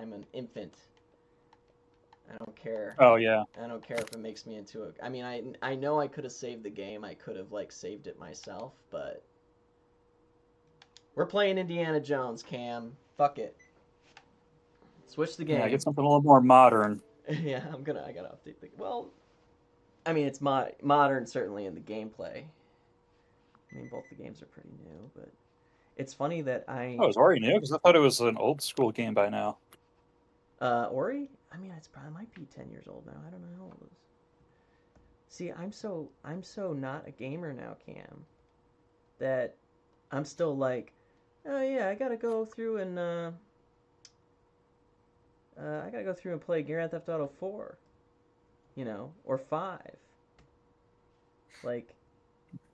I'm an infant. I don't care. Oh yeah. I don't care if it makes me into a. I mean, I know I could have saved the game. I could have like saved it myself, but we're playing Indiana Jones, Cam. Fuck it. Switch the Yeah, get game. something a little more modern. Yeah, I gotta update the. Well, I mean, it's modern certainly in the gameplay. I mean, both the games are pretty new, but it's funny that Oh, it's already new because I thought it was an old school game by now. Ori. I mean, it's probably might be 10 years old now. I don't know how old it is. See, I'm so not a gamer now, Cam. That I'm still like, oh yeah, I gotta go through and play Grand Theft Auto 4, or 5. Like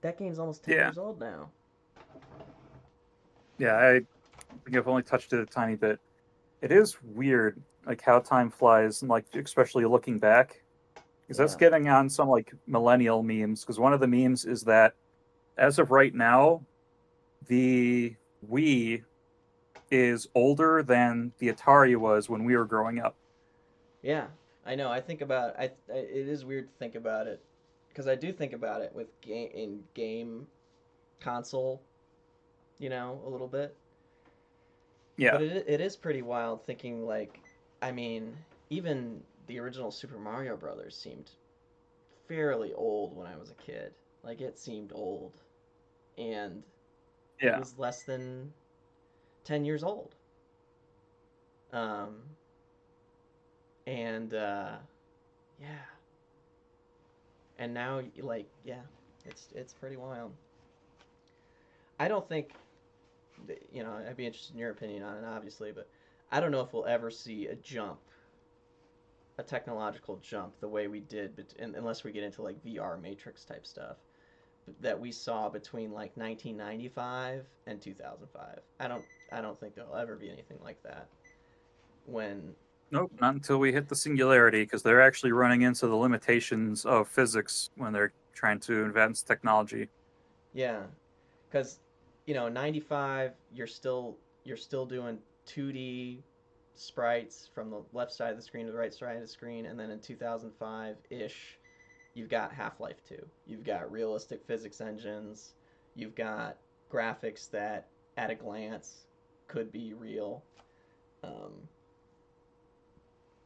that game's almost 10 Yeah, years old now. yeah. I think I've only touched it a tiny bit. It is weird, like how time flies, and like especially looking back, because that's Yeah, getting on some like millennial memes. Because one of the memes is that as of right now, the Wii is older than the Atari was when we were growing up. yeah. I know. I think about it is weird to think about it because I do think about it with game console, a little bit. Yeah, But it is pretty wild thinking like, I mean, even the original Super Mario Brothers seemed fairly old when I was a kid. Like it seemed old, and it yeah, was less than 10 years old. Um, and yeah, and now like yeah, it's pretty wild. I don't think I'd be interested in your opinion on it, obviously, but I don't know if we'll ever see a technological jump the way we did, unless we get into like VR Matrix type stuff that we saw between like 1995 and 2005. I don't think there'll ever be anything like that. When nope, not until we hit the singularity, because they're actually running into the limitations of physics when they're trying to advance technology. Yeah, because 95 you're still doing 2D sprites from the left side of the screen to the right side of the screen, and then in 2005 ish you've got Half-Life 2. You've got realistic physics engines. You've got graphics that at a glance could be real. Um,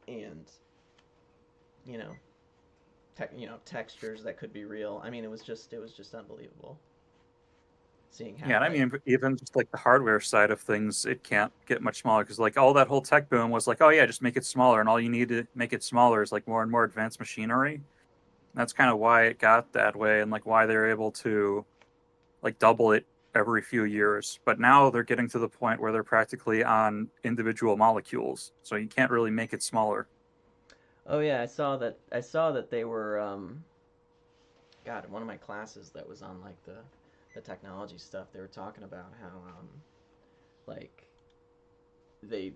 and you know, textures that could be real. I mean, it was just unbelievable seeing Yeah, and I Half-Life. mean, even just like the hardware side of things, it can't get much smaller because like all that whole tech boom was like, oh yeah, just make it smaller, and all you need to make it smaller is like more and more advanced machinery. And that's kind of why it got that way, and like why they're able to like double it every few years. But now they're getting to the point where they're practically on individual molecules, so you can't really make it smaller. Oh yeah, I saw that they were God, in one of my classes that was on like the technology stuff, they were talking about how like they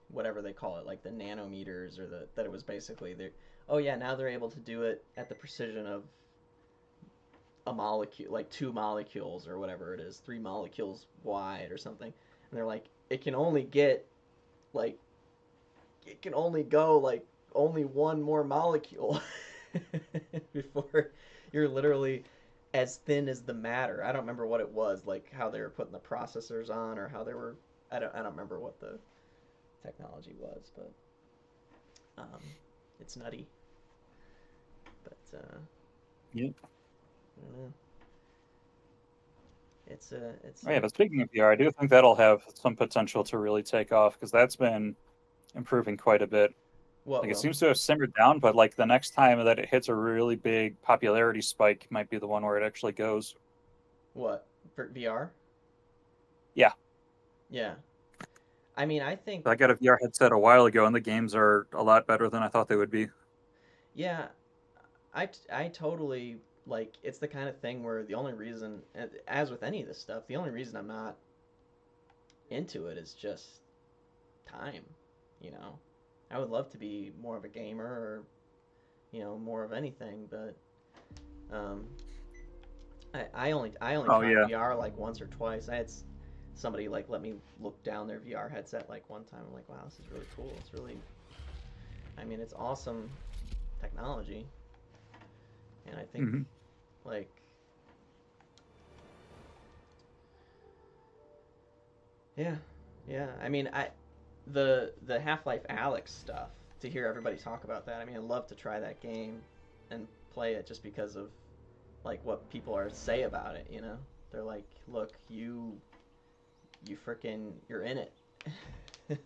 whatever they call it, like the nanometers, or that it was basically they oh yeah, now they're able to do it at the precision of a molecule, like two molecules or whatever it is, 3 molecules wide or something. And they're like, like it can only go like only one more molecule before you're literally as thin as the matter. I don't remember what it was, like how they were putting the processors on, or how they were. I don't remember what the technology was, but it's nutty. But Yeah. I don't know. It's Oh, yeah, but speaking of VR, I do think that'll have some potential to really take off because that's been improving quite a bit. what Like it will seems to have simmered down, but like the next time that it hits a really big popularity spike might be the one where it actually goes. what for VR? Yeah, Yeah, I mean, I think I got a VR headset a while ago, and the games are a lot better than I thought they would be. yeah, I totally like. It's the kind of thing where the only reason, as with any of this stuff, the only reason I'm not into it is just time. You know, I would love to be more of a gamer, or more of anything, but um, I only Oh tried yeah, VR like once or twice. I had somebody like let me look down their VR headset like one time. I'm like, wow, this is really cool. It's really, I mean, it's awesome technology, and I think Hmm. like yeah, yeah. I mean, the Half-Life Alex stuff. To hear everybody talk about that, I mean, I'd love to try that game and play it just because of like what people are say about it. You know, they're like, look, you freaking you're in it, and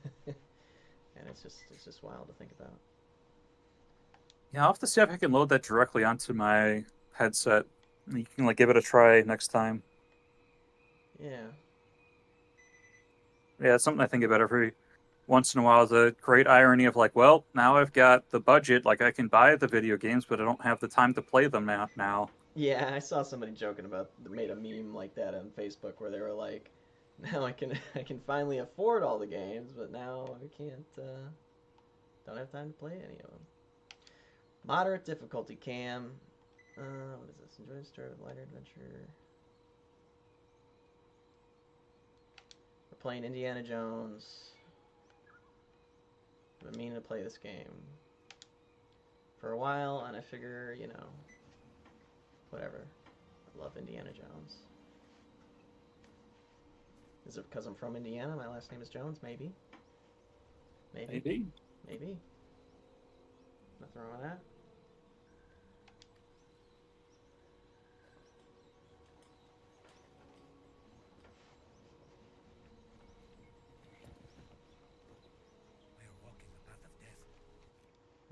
it's just wild to think about. Yeah, I'll have to see if I can load that directly onto my headset. You can like give it a try next time. Yeah, Yeah, it's something I think about every once in a while. The great irony of like, well, now I've got the budget, like I can buy the video games, but I don't have the time to play them now. yeah. I saw somebody joking about made a meme like that on Facebook where they were like, now I can finally afford all the games, but now I can't don't have time to play any of them. Moderate difficulty, Cam. What is this? Enjoy the start of lighter adventure. We're playing Indiana Jones. I've been meaning to play this game for a while, and I figure, whatever. I love Indiana Jones. Is it because I'm from Indiana? My last name is Jones? Maybe. Maybe. Maybe. Maybe. Nothing wrong with that.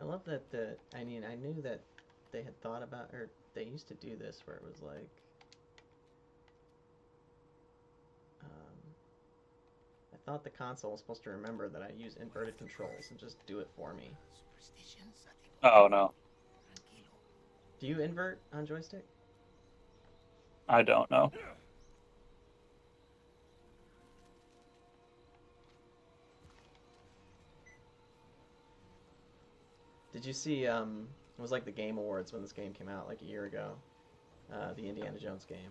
I love that I mean, I knew that they had thought about, or they used to do this where it was like, um, I thought the console was supposed to remember that I use inverted controls and just do it for me. Oh no, Do you invert on joystick? I don't know. Did you see, it was like the Game Awards when this game came out like a year ago, the Indiana Jones game.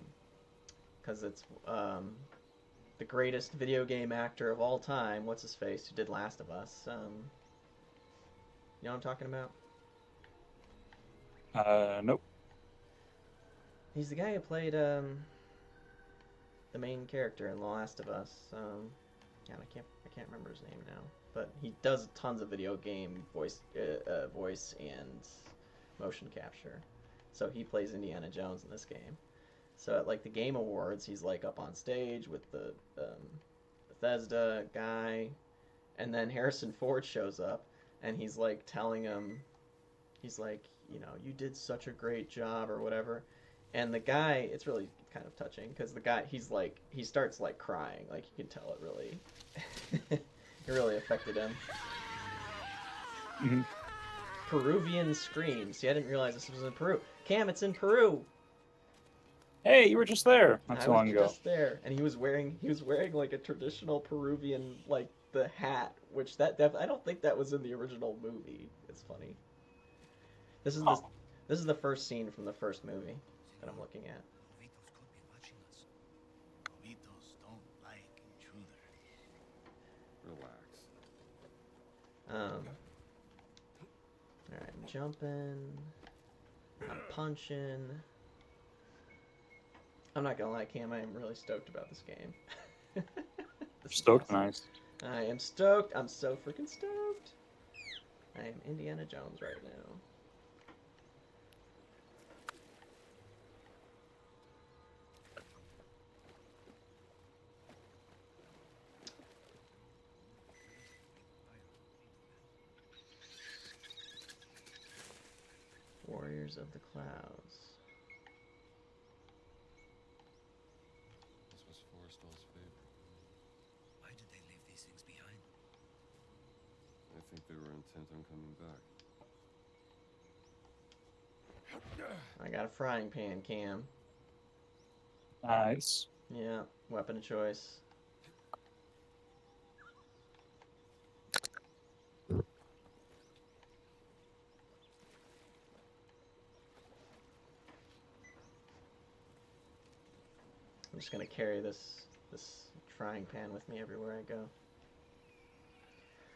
Because it's the greatest video game actor of all time, what's his face, who did Last of Us. You know what I'm talking about? Nope. He's the guy who played the main character in The Last of Us. Yeah, I can't remember his name now, but he does tons of video game voice and motion capture. So he plays Indiana Jones in this game. So at like the Game Awards, he's like up on stage with the Bethesda guy, and then Harrison Ford shows up, and he's like telling him, he's like, you did such a great job or whatever, and the guy, it's really kind of touching because the guy, he's like, he starts like crying, like you can tell it really, it really affected him. Hmm. Peruvian scream. See, I didn't realize this was in Peru. Cam, it's in Peru. Hey, you were just there not I too was long ago. just there, and he was wearing like a traditional Peruvian like the hat, which I don't think that was in the original movie. It's funny. This is the Oh, this is the first scene from the first movie that I'm looking at. Relax. All right, I'm jumping. I'm punching. I'm not gonna lie, Cam. I am really stoked about this game. This is stoked, awesome. nice. I am stoked. I'm so freaking stoked. I am Indiana Jones right now. Warriors of the Clouds. This was Forrestal's favorite. Why did they leave these things behind? I think they were intent on coming back. I got a frying pan, Cam. Nice. Yeah, weapon of choice. I'm just gonna carry this frying pan with me everywhere I go.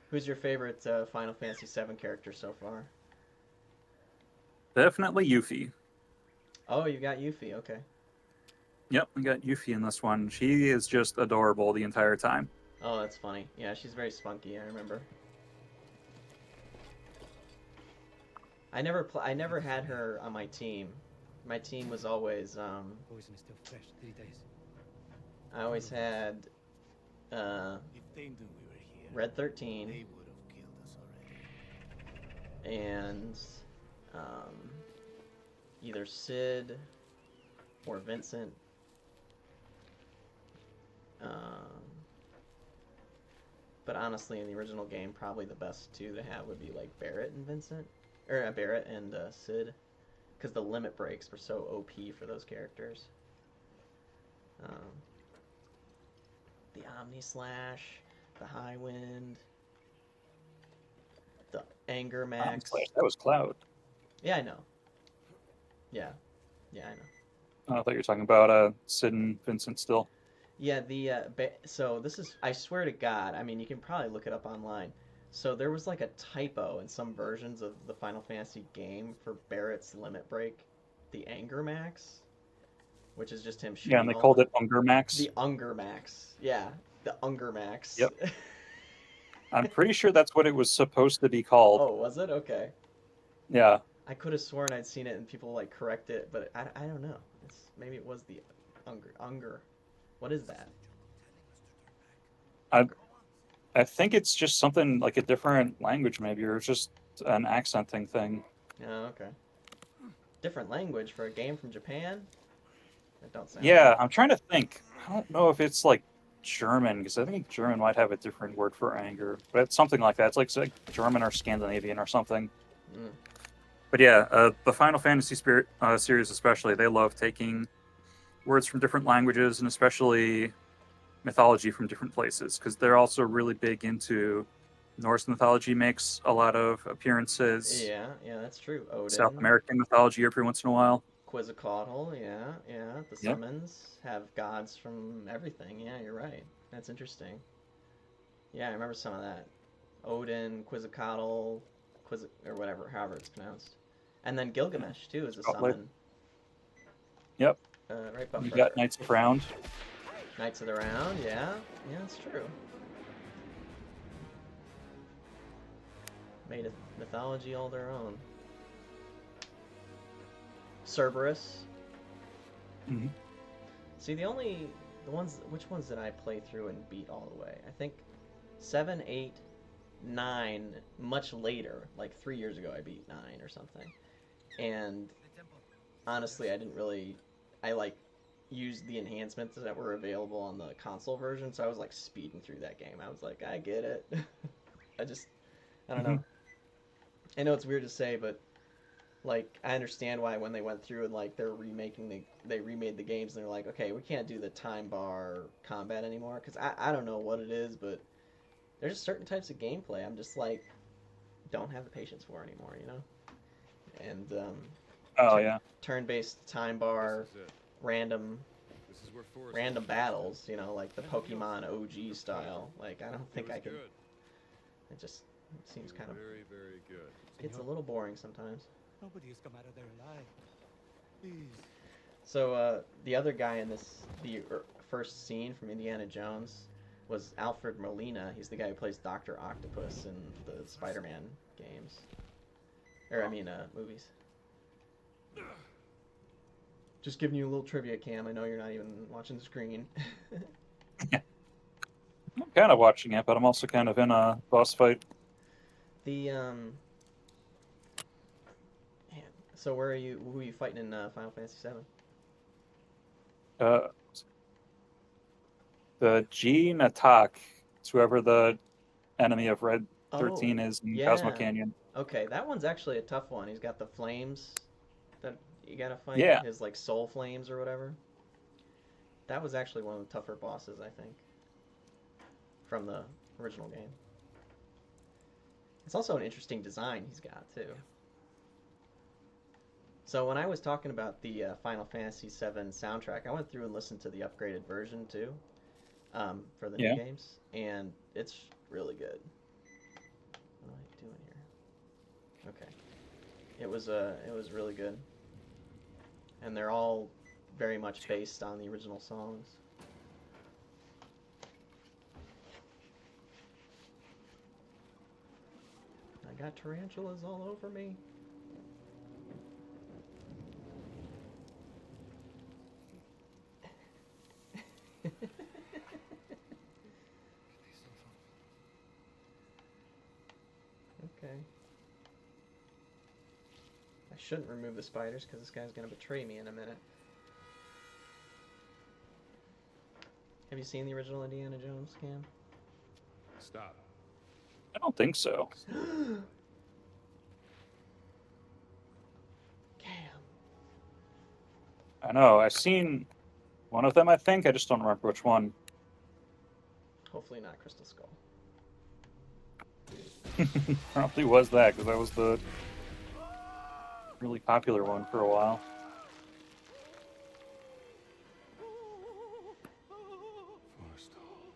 Who's your favorite Final Fantasy VII character so far? Definitely Yuffie. Oh, you got Yuffie. Okay. Yep, we got Yuffie in this one. She is just adorable the entire time. Oh, that's funny. Yeah, she's very spunky. I remember. I never had her on my team. My team was always Poison is still fresh. 3 days. I always had If they knew we were here, Red 13 they would have killed us already. and either Sid or Vincent. But honestly, in the original game, probably the best two to have would be like Barrett and Vincent, or Barrett and Sid, because the limit breaks were so OP for those characters. The Omni Slash, the High Wind, the Anger Max. That was Cloud. Yeah, I know. Yeah, yeah, I know. Oh, I thought you were talking about Sid and Vincent still. Yeah, so this is, I swear to God, I mean, you can probably look it up online. So there was like a typo in some versions of the Final Fantasy game for Barrett's limit break, the Anger Max, which is just him shooting. Yeah, and they called it Unger Max. The Unger Max. Yeah, the Unger Max. Yep. I'm pretty sure that's what it was supposed to be called. Oh, was it? Okay. Yeah. I could have sworn I'd seen it and people like correct it, but I don't know. Maybe it was the Unger. What is that? I think it's just something like a different language, maybe, or it's just an accenting thing. Oh, okay. Different language for a game from Japan? That don't sound Yeah, right. I'm trying to think. I don't know if it's like German, because I think German might have a different word for anger, but it's something like that. It's like German or Scandinavian or something. Mm. But yeah, the Final Fantasy series especially, they love taking words from different languages and especially mythology from different places, because they're also really big into Norse mythology, makes a lot of appearances. Yeah, that's true. Odin. South American mythology every once in a while. Quetzalcoatl, yeah. The Yep. summons have gods from everything. Yeah, you're right. That's interesting. Yeah, I remember some of that. Odin, Quetzalcoatl, or whatever, however it's pronounced. And then Gilgamesh too is a Scotland. summon. Right above You her. got Knights of Round. Knights of the Round, yeah, that's true. Made a mythology all their own. Cerberus. Mhm. See, which ones did I play through and beat all the way? I think 7, 8, 9, much later, like 3 years ago I beat 9 or something. And honestly, I like used the enhancements that were available on the console version, so I was like speeding through that game. I was like, I get it. I don't know. I know it's weird to say, but like I understand why when they went through and like they remade the games and they're like, okay, we can't do the time bar combat anymore, because I don't know what it is, but there's just certain types of gameplay I'm just like don't have the patience for anymore, you know. And Oh yeah. turn-based time bar, This is it. random This is where Forrest random is. battles, you know, like the Pokemon OG style. Like I don't It think was I could. good. It seems It was kind of very, very good. gets a little boring sometimes. Nobody has come out of there alive. Please. So the other guy in first scene from Indiana Jones was Alfred Molina. He's the guy who plays Dr. Octopus in the Spider-Man games. Or I mean movies. Just giving you a little trivia, Cam. I know you're not even watching the screen. I'm kind of watching it, but I'm also kind of in a boss fight. Man, so who are you fighting in Final Fantasy VII? The Gene attack. It's whoever the enemy of Red 13 Oh, is in yeah. Cosmo Canyon. Okay, that one's actually a tough one. He's got the flames that you gotta fight. Yeah. His like soul flames or whatever. That was actually one of the tougher bosses, I think, from the original game. It's also an interesting design he's got too. So when I was talking about the Final Fantasy VII soundtrack, I went through and listened to the upgraded version too. for the Yeah. new games, and it's really good. What am I doing here? Okay, it was really good, and they're all very much based on the original songs. I got tarantulas all over me. Okay. I shouldn't remove the spiders because this guy's gonna betray me in a minute. Have you seen the original Indiana Jones, Cam? Stop. I don't think so. Cam. I know. I've seen one of them, I think. I just don't remember which one. Hopefully not Crystal Skull. Probably was that, because that was the really popular one for a while. Forstall.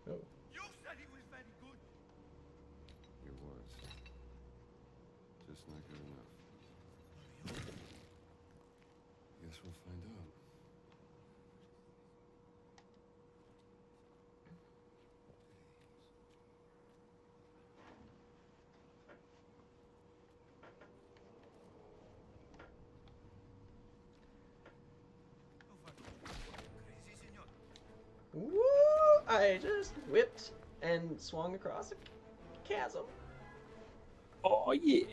Oh. You said he was very good. Your words. Just not good enough. Guess we'll find out. Crazy, senor. Woo! I just whipped and swung across a chasm. Oh, yeah.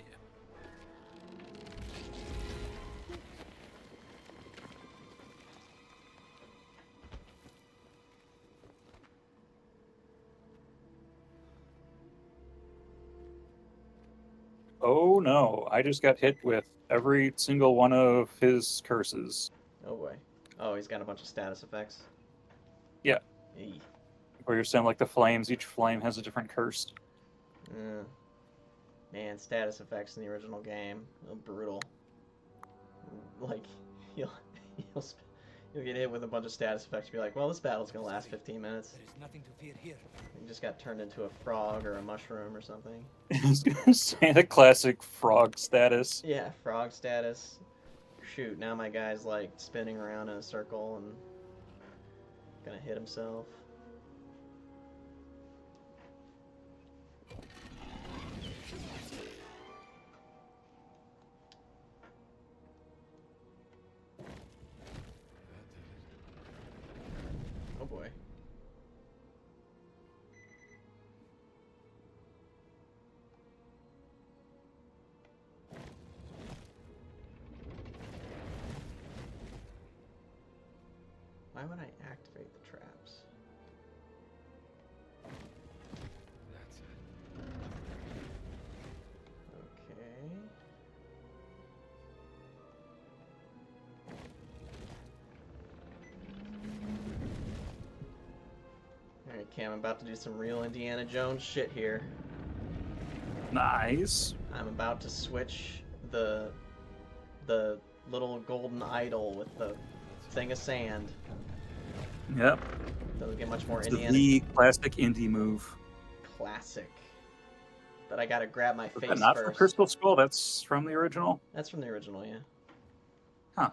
Oh, no. I just got hit with every single one of his curses. Oh boy. Oh, he's got a bunch of status effects. Yeah. Eey. Where you're saying, like, the flames, each flame has a different curse. Yeah. Man, status effects in the original game, brutal. Like, you'll you'll sp- you'll get hit with a bunch of status effects. You'll be like, well, this battle's gonna last 15 minutes. There is nothing to fear here. You just got turned into a frog or a mushroom or something. I was gonna say the classic frog status. Yeah, frog status. Shoot, now my guy's like spinning around in a circle and gonna hit himself. That did it. Oh boy. Why would I activate the traps? That's it. Okay. Alright, Cam, I'm about to do some real Indiana Jones shit here. Nice. I'm about to switch the little golden idol with the thing of sand. Yep. Doesn't get much more It's Indiana the classic indie move. classic. But I gotta grab my Was that face not from first. Crystal Skull? That's from the original? That's from the original, yeah. Huh.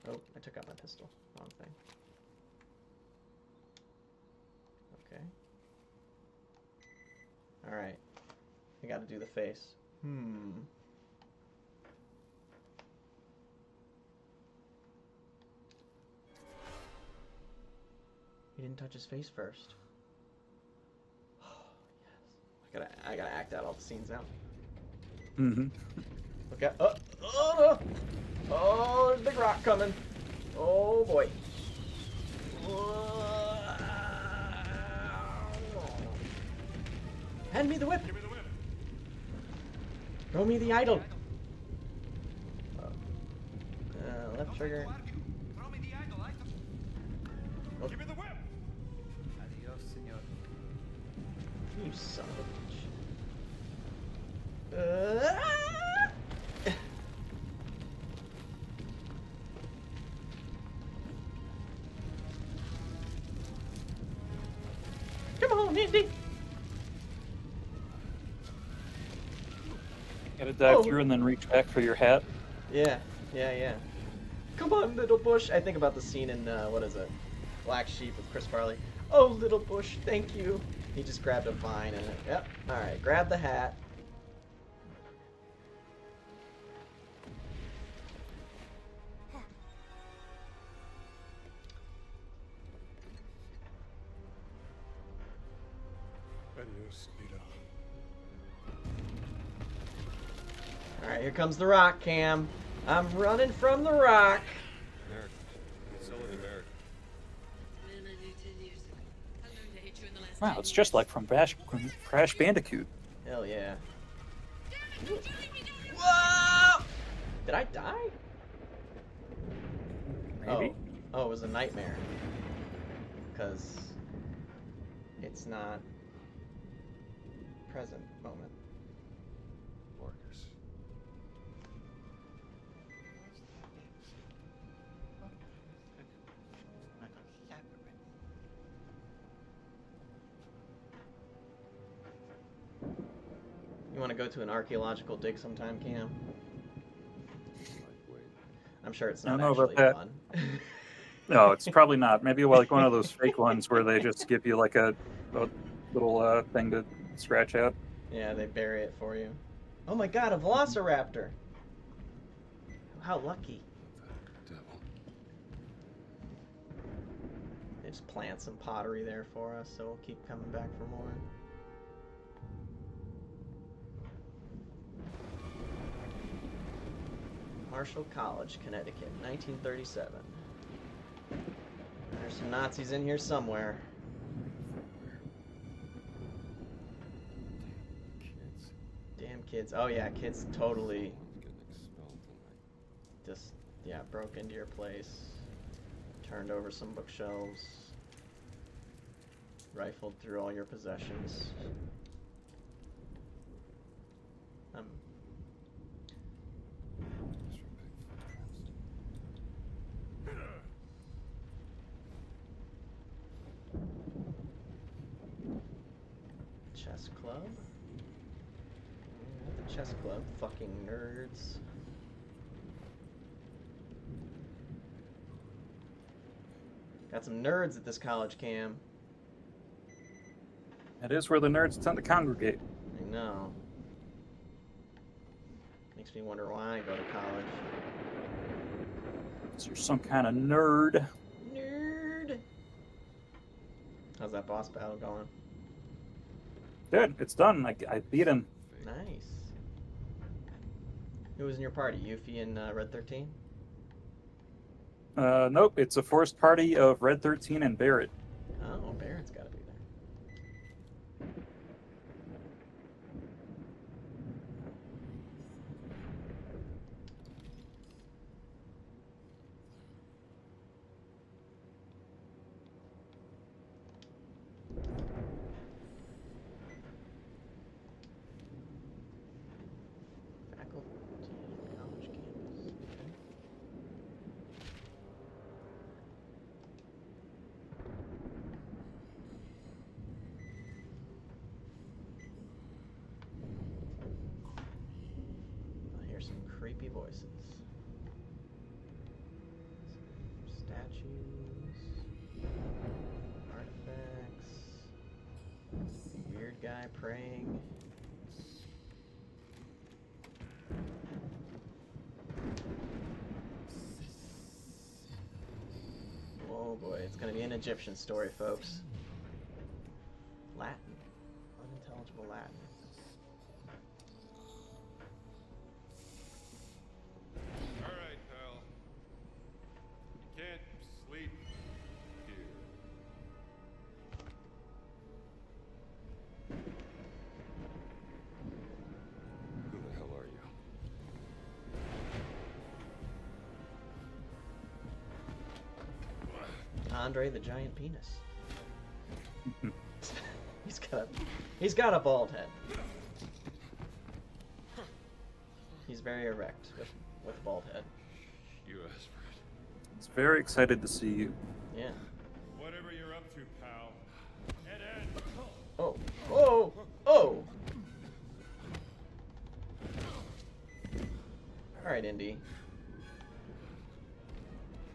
Oh, I took out my pistol. Wrong thing. Okay. Alright. I gotta do the face. He didn't touch his face first. Oh, yes. I gotta act out all the scenes now. Mm-hmm. Look out. Oh, no! Oh, there's a big rock coming. Oh, boy. Hand me the whip. Throw me the idol. Left trigger. Throw me the idol. Oh, Give me the whip. Adios, senor. you son of a bitch. Andy. Gotta dive Oh. through and then reach back for your hat. Yeah, yeah. Come on, little bush. I think about the scene in what is it, Black Sheep with Chris Farley. Oh, little bush, thank you. He just grabbed a vine and yep. All right, grab the hat. Adios, Nito. All right, here comes the rock, Cam. I'm running from the rock. America. It's still in America. Wow, it's just like from Crash Bandicoot. Hell yeah. Whoa! Did I die? Maybe. Oh, it was a nightmare. Because it's not present moment. Marcus. You want to go to an archaeological dig sometime, Cam? Wait. I'm sure it's I not don't know about actually that. fun. No, it's probably not. Maybe like one of those fake ones where they just give you like a little thing to scratch out. Yeah, they bury it for you. Oh my god, a velociraptor! How lucky. Devil. They just plant some pottery there for us, so we'll keep coming back for more. Marshall College, Connecticut, 1937. There's some Nazis in here somewhere. Kids. Damn kids. Oh yeah, kids totally Someone's getting expelled tonight. just, yeah, broke into your place, turned over some bookshelves, rifled through all your possessions. Mr. Big footprints. Chess club? The chess club, fucking nerds. Got some nerds at this college, Cam. That is where the nerds tend to congregate. I know. Makes me wonder why I go to college. So you're some kind of nerd. Nerd! How's that boss battle going? Good, it's done. I beat him. Nice. Who was in your party? Yuffie and Red 13? Nope, it's a forced party of Red 13 and Barrett. Oh, Barrett's gotta be there. Faculty, college campus. Okay. I hear some creepy voices. Some statues, artifacts, weird guy praying. Oh boy, it's gonna be an Egyptian story, folks. Latin. Unintelligible Latin. All right, pal. You can't sleep here. Who the hell are you? Andre the Giant Penis. he's got a bald head. He's very erect with a bald head. You asked for it. He's very excited to see you. Yeah. Whatever you're up to, pal. Head in. Oh, Alright, Indy.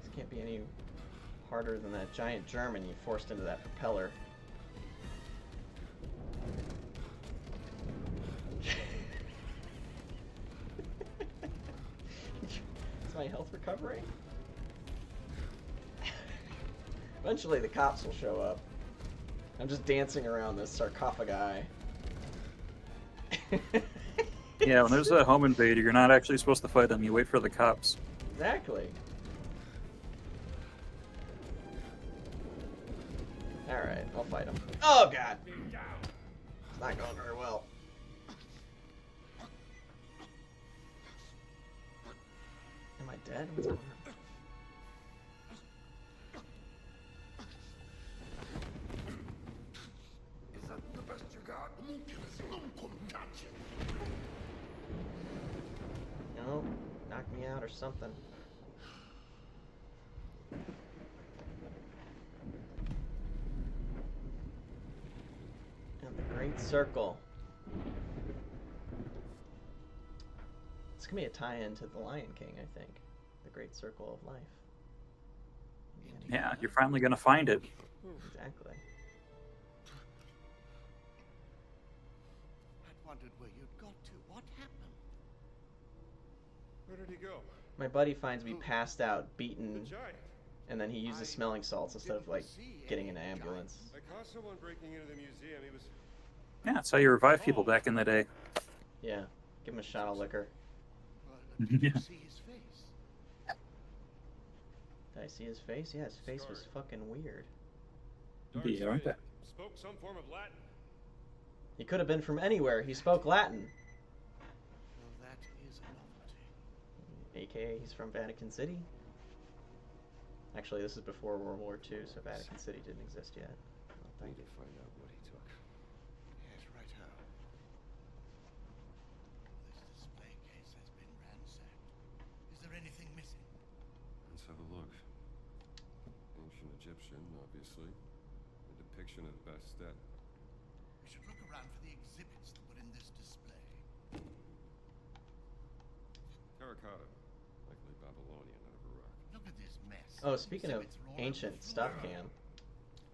This can't be any harder than that giant German you forced into that propeller. Is my health recovering? Eventually the cops will show up. I'm just dancing around this sarcophagi. Yeah, when there's a home invader, you're not actually supposed to fight them. You wait for the cops. Exactly. Alright, I'll fight him. Oh god! It's not going very well. Am I dead? What's going on? Is that the best you got? No, knock me out or something. And the Great Circle. It's gonna be a tie-in to The Lion King, I think. The Great Circle of Life. Yeah, you're finally gonna find it. Exactly. I wondered where you'd got to. What happened? Where did he go? My buddy finds me passed out, The beaten, giant. and then he uses smelling salts instead of like getting an ambulance. I caught someone breaking into the museum. He was. Yeah, that's how you revive people back in the day. Yeah, give him a shot of liquor. Did Yeah. you see his face? Did I see his face? Yeah, his face was fucking weird. Dark Yeah, aren't giant. Spoke some form of Latin. He could have been from anywhere. He spoke Latin. Well, that is a novelty. AKA he's from Vatican City. Actually, this is before World War II, so Vatican City didn't exist yet. Well, I thank need you. to find out what he took. Yes, right how. This display case has been ransacked. Is there anything missing? Let's have a look. Ancient Egyptian, obviously. A depiction of Bastet. We should look around for the exhibits that were in this display. Terracotta. Likely Babylonian out of Iraq. Look at this mess. Oh, speaking of Exhibits are all over ancient the stuff, floor. Cam,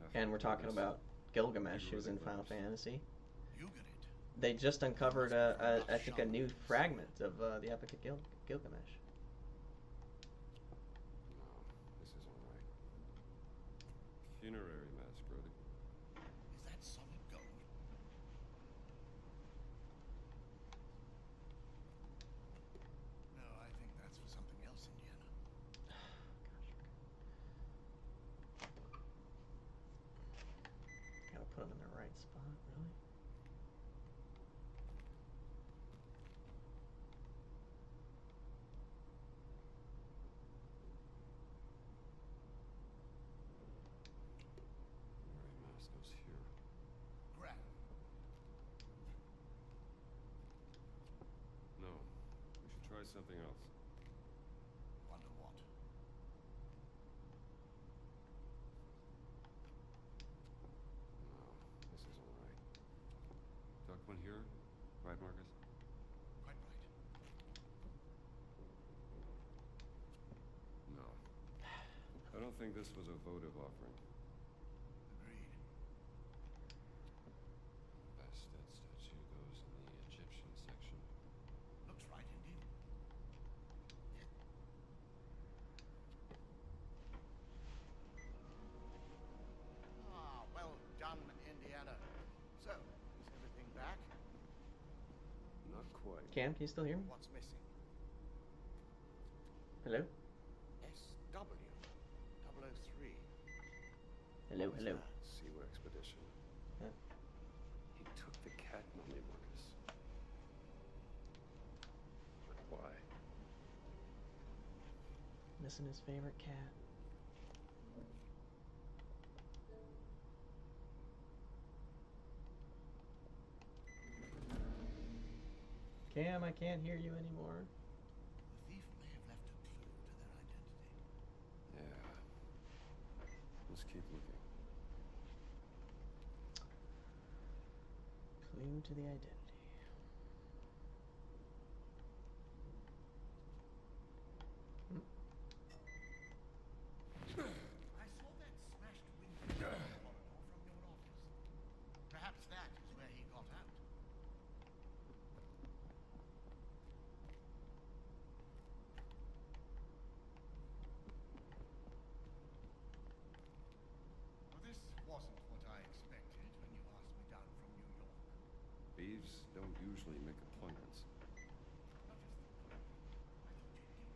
Half and we're talking this. about Gilgamesh, who's in Final Fantasy. You get it. They just uncovered I think a new fragment of the Epic of Gilgamesh. No, this isn't right. Funerary mask, Brody. Is that solid gold? No, I think that's for something else, Indiana. Gotta put him in the right spot, really. Funerary mask goes here. Grab. No. We should try something else. Wonder what? No, this isn't right. Duck one here? Right, Marcus? Quite right. No. I don't think this was a votive offering. Agreed. Bastet statue goes in the Egyptian section. Looks right indeed. Ah, well done, Indiana. So, is everything back? Not quite. Cam, can you still hear me? What's missing? Hello? SW 003. Hello, What was hello. that? Seaway expedition. Huh? He took the cat mummy, Marcus. But why? Missing his favorite cat. Cam, I can't hear you anymore. The thief may have left a clue to their identity. Yeah. Let's keep looking. Clue to the identity. got out. Well, this wasn't what I expected when you asked me down from New York. Thieves don't usually make appointments. Not just the I thought you'd give me.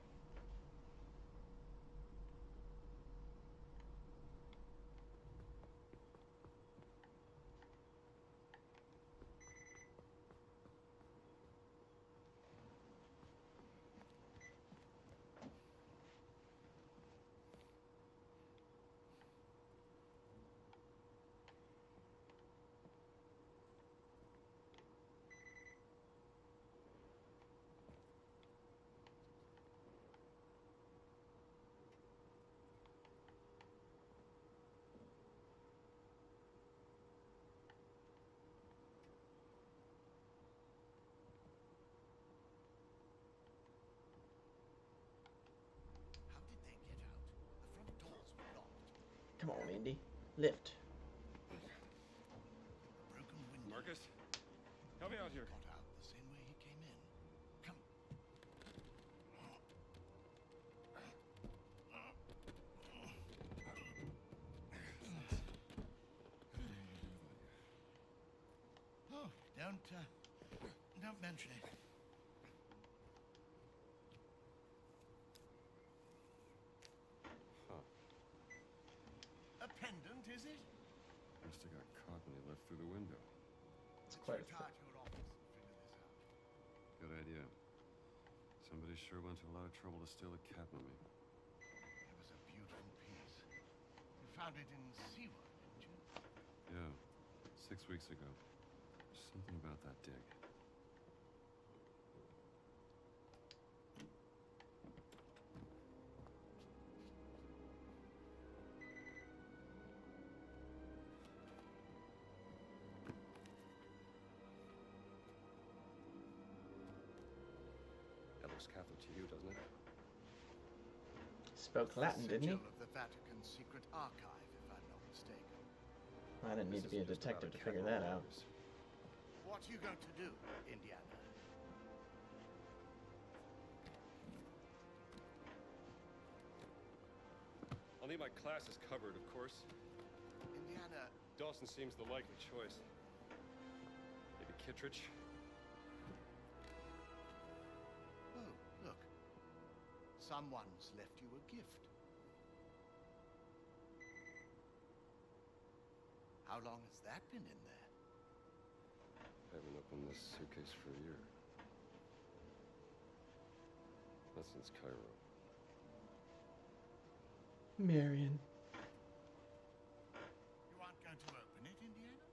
How did they get out? The front doors were locked. Come on, Indy. Lift. A broken window. Marcus, help me out here. Got out the same way he came in. Come. Oh, don't mention it. Huh. A pendant, is it? Must have got caught when he left through the window. It's Let's quite a retire to your office and figure this out. Good idea. Somebody sure went to a lot of trouble to steal a cat mummy. It was a beautiful piece. You found it in Siwa, didn't you? Yeah, 6 weeks ago. Something about that dig. That looks Catholic to you, doesn't it? Spoke It's the Latin, didn't he? sigil of the Vatican's secret archive, if I'm not mistaken. I didn't need to be a This isn't just detective about to figure cat that out. mummies. What are you going to do, Indiana? I'll need my classes covered, of course. Indiana, Dawson seems the likely choice. Maybe Kittredge? oh, look. Someone's left you a gift. How long has that been in there? I haven't opened this suitcase for a year. Not since Cairo. Marion. You aren't going to open it, Indiana?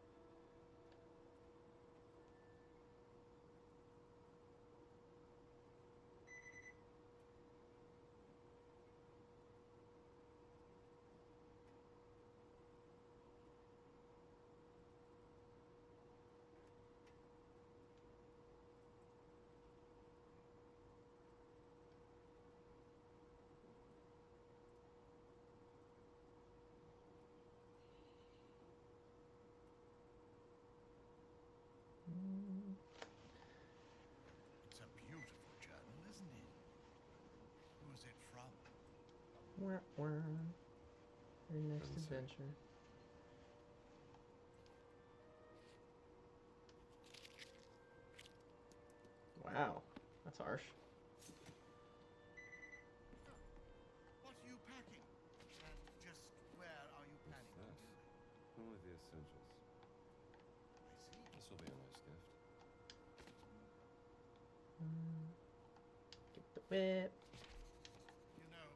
It's a beautiful journal, isn't it? Who's it from? Wah, wah. Your next Doesn't say. adventure. Wow, that's harsh. What are you packing? And just where are you planning to That. do it? Only the essentials. I see. This will be a nice gift. Get the whip. You know,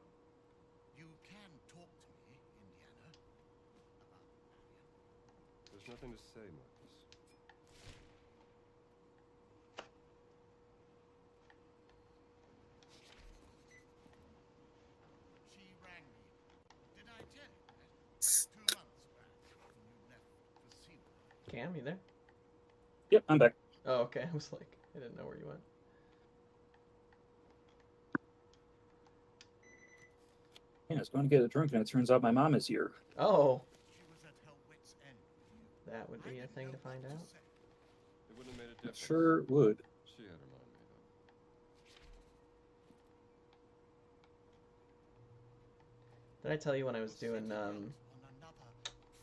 you can talk to me, Indiana, about Marion. There's nothing to say, Marcus. She rang me. Did I tell you that? 2 months back, when you left for Seaward. Cam, you there? Yep, I'm back. Oh, okay. I was like, I didn't know where you went. Yeah, I was going to get a drink, and it turns out my mom is here. Oh, She was at her wit's end with you. that would I be a didn't thing know to find what out. say. It wouldn't have made a difference. Sure would. She had her mind made up. Did I tell you when I was doing On another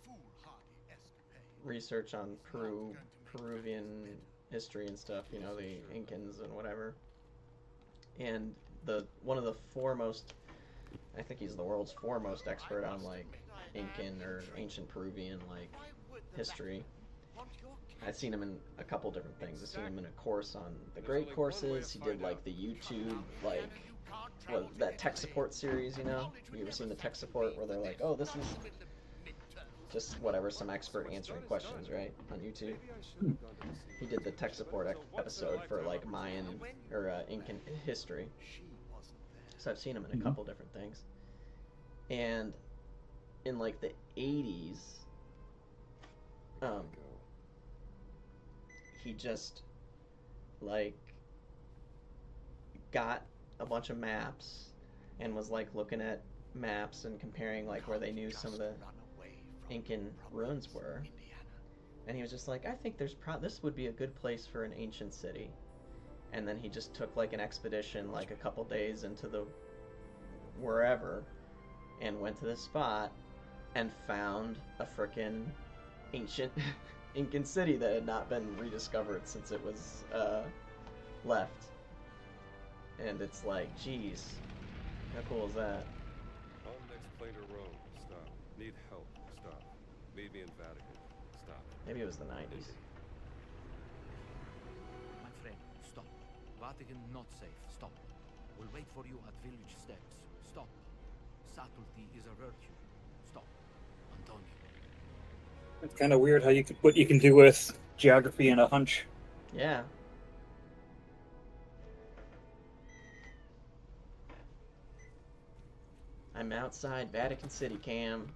foolhardy escapade. research on It's not going to make Peruvian matters better. history and stuff, you know, the Incans and whatever. And one of the foremost, I think he's the world's foremost expert on like Incan or ancient Peruvian like Why would the history. Vatican want your I've seen him in a couple different things. I've seen him in a course on the There's Great only one way Courses. to He did find like out. the YouTube Well, like you can't travel to that tech Italy. support series, you know? You ever seen the tech support where they're like, oh, this is just whatever, some expert answering questions, right, on YouTube. Maybe I should have gone to the scene. He did the tech support episode for like Mayan or Incan history. She wasn't there. So I've seen him in a Mhm. couple different things. And in like the 80s, I gotta um, go. he just like got a bunch of maps and was like looking at maps and comparing like where they knew some of the Incan ruins were. And he was just like, I think this would be a good place for an ancient city. And then he just took like an expedition like a couple days into the wherever and went to this spot and found a frickin' ancient Incan city that had not been rediscovered since it was left. And it's like, geez, how cool is that? On next plane to Rome. Stop. Need help. Stop. Meet me in Vatican. Stop. Maybe it was the 90s. My friend, stop. Vatican not safe. Stop. We'll wait for you at village steps. Stop. Subtlety is a virtue. Stop. Antonio. It's kind of weird how what you can do with geography and a hunch. Yeah. I'm outside Vatican City, Cam.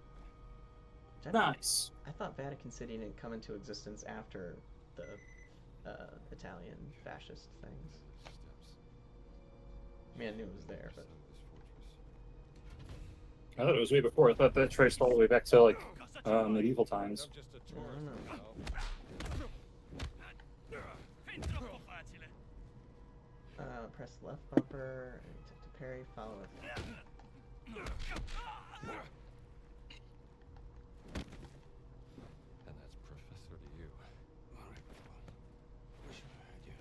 Nice. I thought Vatican City didn't come into existence after the Italian fascist things. Steps. I mean, I knew it was there, but Outside of this fortress. I thought it was way before. I thought that traced all the way back to like medieval times. I'm just a I tourist, don't know. you know. Press the left bumper and to parry, follow it. And that's professor to you. All right, well, wish I had you.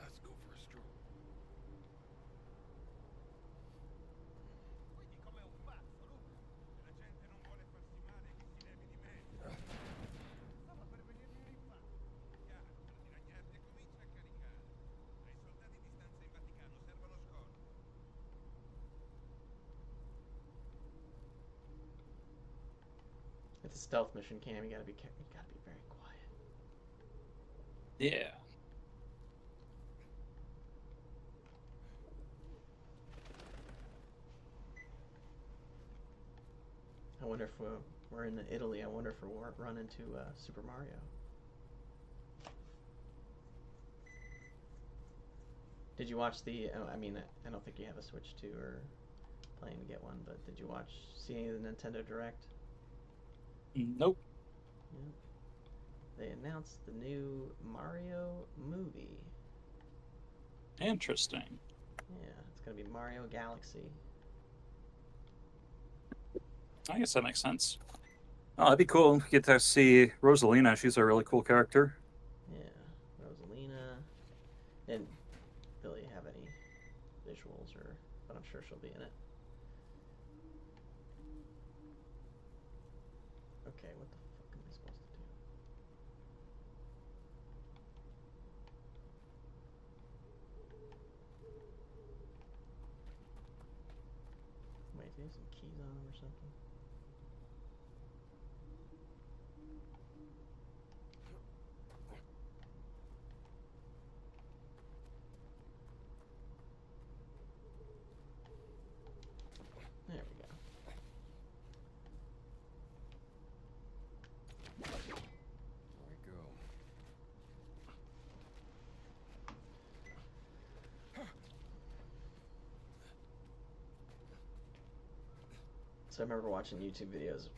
Let's go for a stroll. Quindi come un pazzo, Luca. Se la gente non vuole farsi male, chi si levi di mezzo? Stava per venirmi a infame. Chiara, quello di Ragnardi, e comincia a caricare. Ai soldati di stanza in Vaticano servono scorte. It's a stealth mission, Cam. You gotta be very quiet. Yeah. I wonder if we're in Italy. I wonder if we'll run into Super Mario. Did you watch the? I mean, I don't think you have a Switch 2 or planning to get one, but did you see any of the Nintendo Direct? Nope. Yeah. They announced the new Mario movie. Interesting. Yeah, it's gonna be Mario Galaxy. I guess that makes sense. Oh, that'd be cool. Get to see Rosalina. She's a really cool character. Yeah, Rosalina. Didn't really have any visuals, but I'm sure she'll be in it. Okay, what the fuck am I supposed to do? Wait, do you have some keys on them or something? There we go. There we go. So I remember watching YouTube videos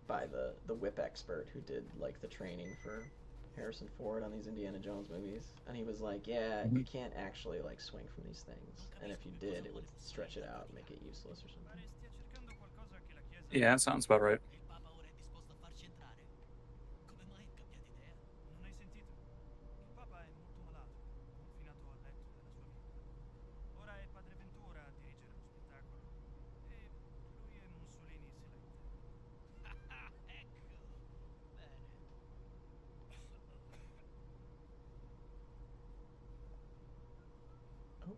by the whip expert who did like the training for Harrison Ford on these Indiana Jones movies, and he was like, "Yeah, you can't actually like swing from these things, and if you did, it would stretch it out and make it useless or something." Pare stia cercando qualcosa che la Chiesa... Yeah, that sounds about right. Il Papa ora è disposto a farci entrare? Come mai cambiate idea? Non hai sentito? Il Papa è molto malato, confinato a letto dalla sua villa. Ora è Padre Ventura a dirigere lo spettacolo. E lui e Mussolini se la intendano. Ecco. Bene. Oh.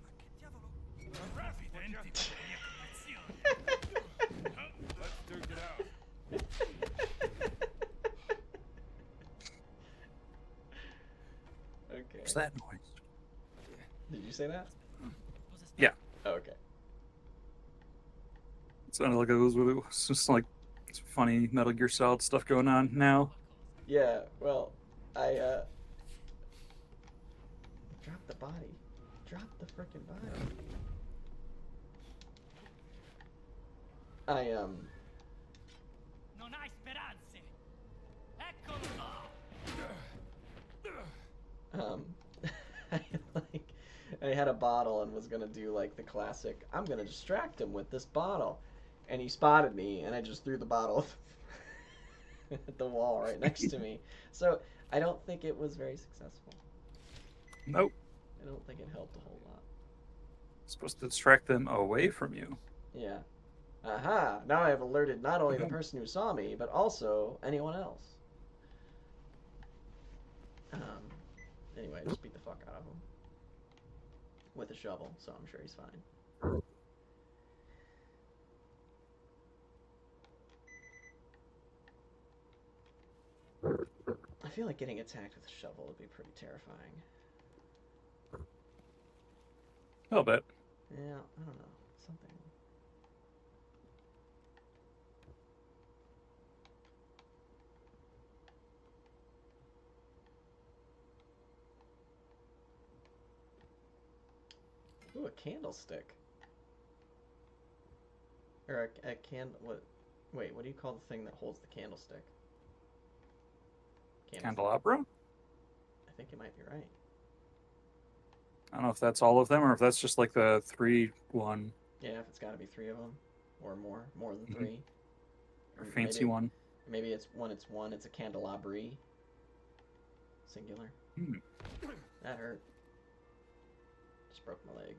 Ma che diavolo? Accidenti per le mie condizioni. Let's duke it out. Okay. What's that noise? Did you say that? Cosa sta? Yeah. Oh, okay. It sounded like it was just like some funny Metal Gear Solid stuff going on now. Yeah. Well, I dropped the body. Drop the freaking body. Non hai speranze. Eccolo là. I had a bottle and was gonna do like the classic, I'm gonna distract him with this bottle, and he spotted me, and I just threw the bottle at the wall right next to me. So I don't think it was very successful. Nope. I don't think it helped a whole lot. Supposed to distract them away from you. Yeah. Aha! Now I have alerted not only the person who saw me, but also anyone else. Anyway, I just beat the fuck out of him with a shovel, so I'm sure he's fine. I feel like getting attacked with a shovel would be pretty terrifying. A little bit. Yeah, I don't know. Something. Ooh, a candlestick. Or a what? Wait, what do you call the thing that holds the candlestick? Candelabra? I think you might be right. I don't know if that's all of them or if that's just like the 3-1 Yeah, if it's got to be 3 of them or more than Mhm. 3. or fancy maybe, one. Maybe it's one. It's a candelabri. Singular. Hmm. That hurt. Just broke my leg.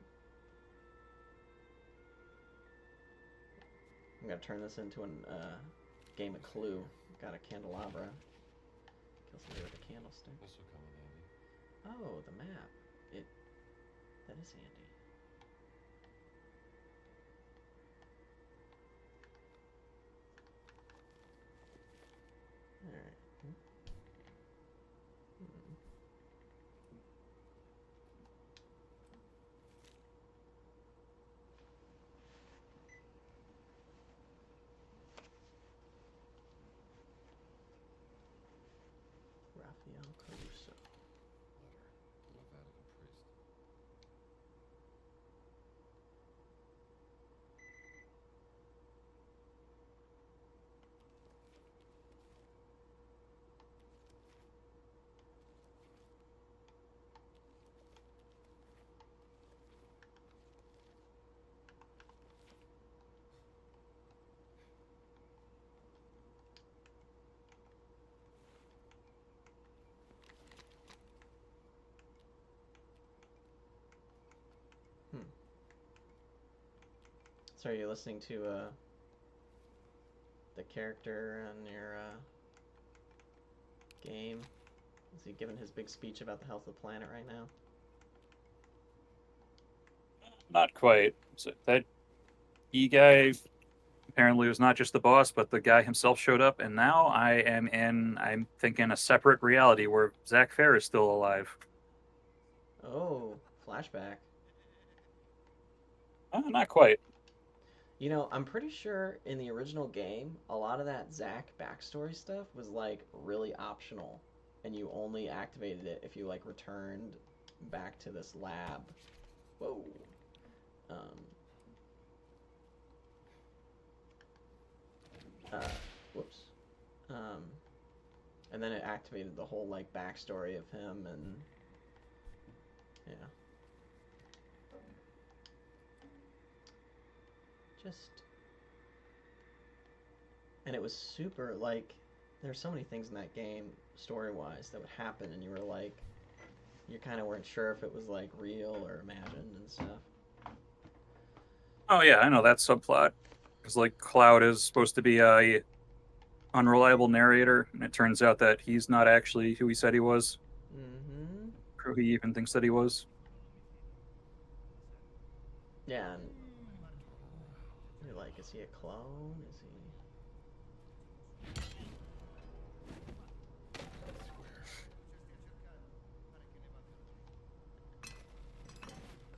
I'm gonna turn this into a game of Clue. Got a candelabra. Kill somebody with a candlestick. This will come in handy. Oh, the map. That is handy. Alright. Raphael Caruso. Letter from a Vatican priest. So are you listening to the character on your game? Is he giving his big speech about the health of the planet right now? Not quite. So that E guy apparently was not just the boss, but the guy himself showed up, and now I'm thinking, a separate reality where Zach Fair is still alive. Oh, flashback. Not quite. You know, I'm pretty sure in the original game, a lot of that Zack backstory stuff was like really optional, and you only activated it if you like returned back to this lab. Whoa. Um, uh, Whoops. Um, and then it activated the whole like backstory of him and yeah. Just and it was super like there's so many things in that game story-wise that would happen and you were like you kind of weren't sure if it was like real or imagined and stuff. Oh yeah, I know that subplot. Because like Cloud is supposed to be a unreliable narrator, and it turns out that he's not actually who he said he was, Mm-hmm. or who he even thinks that he was. Yeah, and you're like, is he a clone? Is he?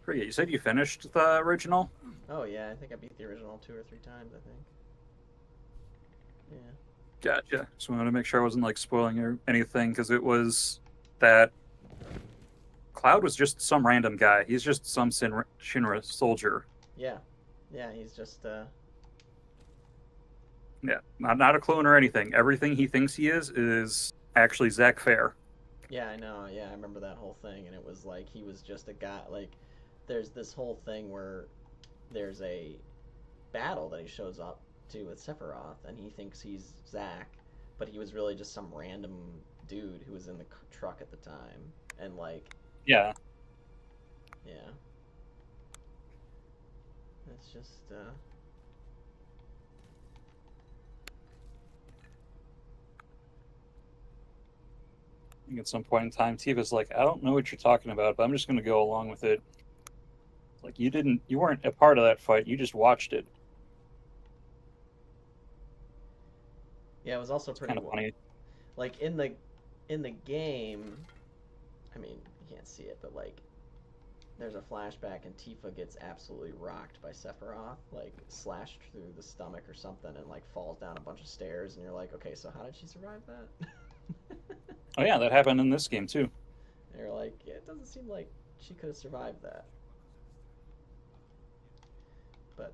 Forget, you said you finished the original? Oh yeah, I think I beat the original 2 or 3 times. I think. Yeah. Gotcha. Just wanted to make sure I wasn't like spoiling or anything, because it was that Cloud was just some random guy. He's just some Shinra soldier. Yeah. Yeah. He's just Yeah, not a clone or anything. Everything he thinks he is actually Zack Fair. Yeah, I know. Yeah, I remember that whole thing, and it was like he was just a guy. Like, there's this whole thing where there's a battle that he shows up to with Sephiroth, and he thinks he's Zack, but he was really just some random dude who was in the truck at the time, and like, Yeah. yeah, it's just I think at some point in time, Tifa's like, I don't know what you're talking about, but I'm just going to go along with it. Like, you weren't a part of that fight. You just watched it. yeah, it was also It's pretty kind of funny. like in the game. I mean, you can't see it, but like there's a flashback and Tifa gets absolutely rocked by Sephiroth, like slashed through the stomach or something, and like falls down a bunch of stairs. And you're like, okay, so how did she survive that? Oh yeah, that happened in this game too. And you're like, yeah, it doesn't seem like she could have survived that. But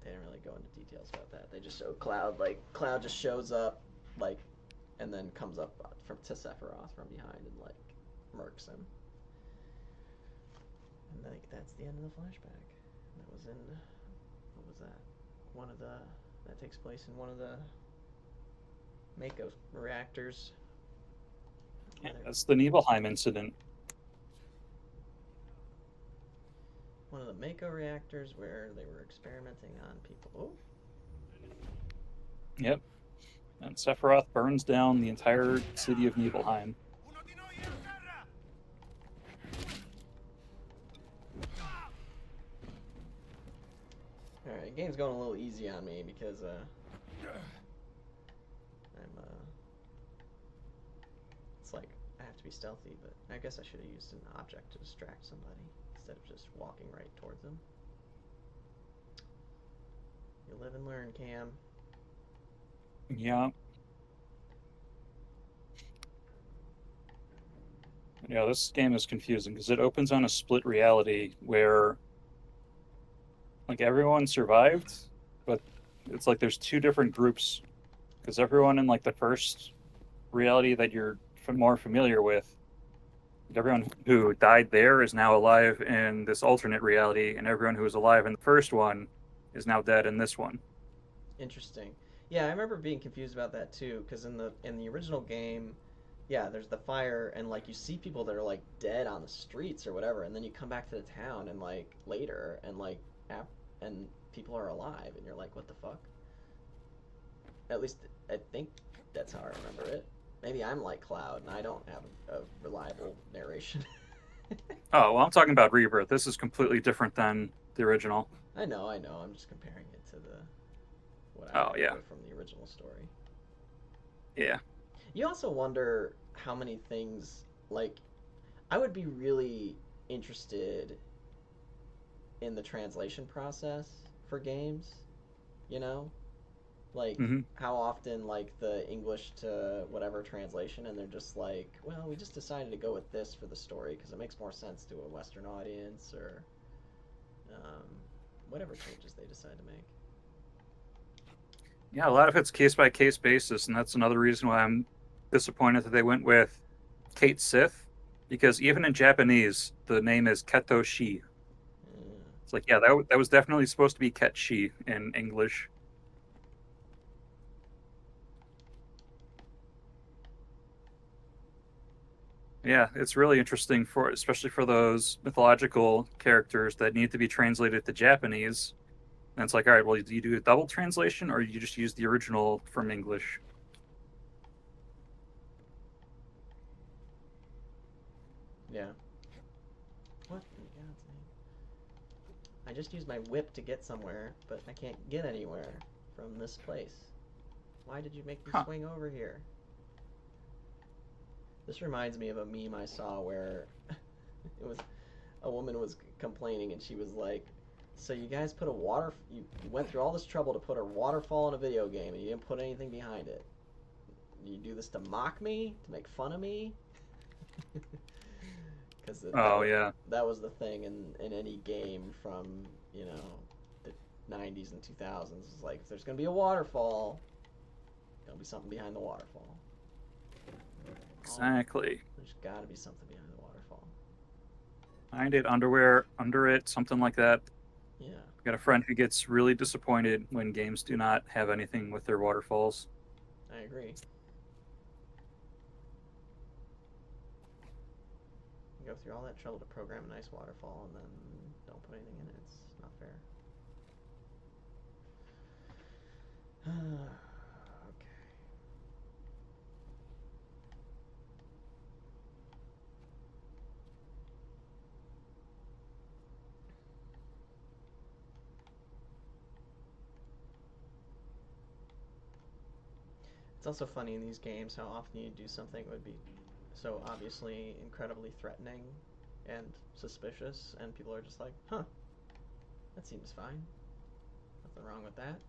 they didn't really go into details about that. They just showed Cloud, like Cloud just shows up, like, and then comes up from to Sephiroth from behind and like murks him. And like that's the end of the flashback. That was in what was that? One of the that takes place in one of the Mako reactors. Yeah, that's the Nibelheim incident. One of the Mako reactors where they were experimenting on people. Oh. Yep. And Sephiroth burns down the entire city of Nibelheim. Uno di noi è a terra! Alright, game's going a little easy on me because I'm it's like I have to be stealthy, but I guess I should have used an object to distract somebody instead of just walking right towards them. You live and learn, Cam. Yeah. Yeah, this game is confusing because it opens on a split reality where like everyone survived, but it's like there's two different groups because everyone in like the first reality that you're more familiar with, everyone who died there is now alive in this alternate reality, and everyone who was alive in the first one is now dead in this one. Interesting. Yeah, I remember being confused about that too, because in the original game, yeah, there's the fire and like you see people that are like dead on the streets or whatever, and then you come back to the town and like later and like and people are alive, and you're like, what the fuck? At least I think that's how I remember it. Maybe I'm like Cloud and I don't have a reliable narration. Oh, well, I'm talking about Rebirth. This is completely different than the original. I know. I'm just comparing it to the what I Oh, yeah. remember from the original story. Yeah. You also wonder how many things like I would be really interested in the translation process for games, you know? Like Mhm. how often like the English to whatever translation and they're just like, well, we just decided to go with this for the story because it makes more sense to a Western audience or um, whatever changes they decide to make. Yeah, a lot of it's case by case basis, and that's another reason why I'm disappointed that they went with Kate Sith, because even in Japanese, the name is Keto Shi. Yeah. It's like, yeah, that was definitely supposed to be Ket Shi in English. Yeah, it's really interesting for especially for those mythological characters that need to be translated to Japanese. And it's like, all right, well, do you do a double translation or you just use the original from English? Yeah. What in God's name? I just used my whip to get somewhere, but I can't get anywhere from this place. Why did you make me Huh. swing over here? This reminds me of a meme I saw where it was a woman was complaining and she was like, "So you guys put a you went through all this trouble to put a waterfall in a video game and you didn't put anything behind it. You do this to mock me, to make fun of me?" Because Oh, yeah. that was the thing in any game from, you know, the 90s and 2000s. It's like, if there's going to be a waterfall, there'll be something behind the waterfall. Exactly. There's got to be something behind the waterfall. Behind it, underwear, under it, something like that. Yeah. I've got a friend who gets really disappointed when games do not have anything with their waterfalls. I agree. You go through all that trouble to program a nice waterfall and then don't put anything in it. It's not fair. Okay. It's also funny in these games how often you do something would be so obviously incredibly threatening and suspicious, and people are just like, huh, that seems fine. Nothing wrong with that.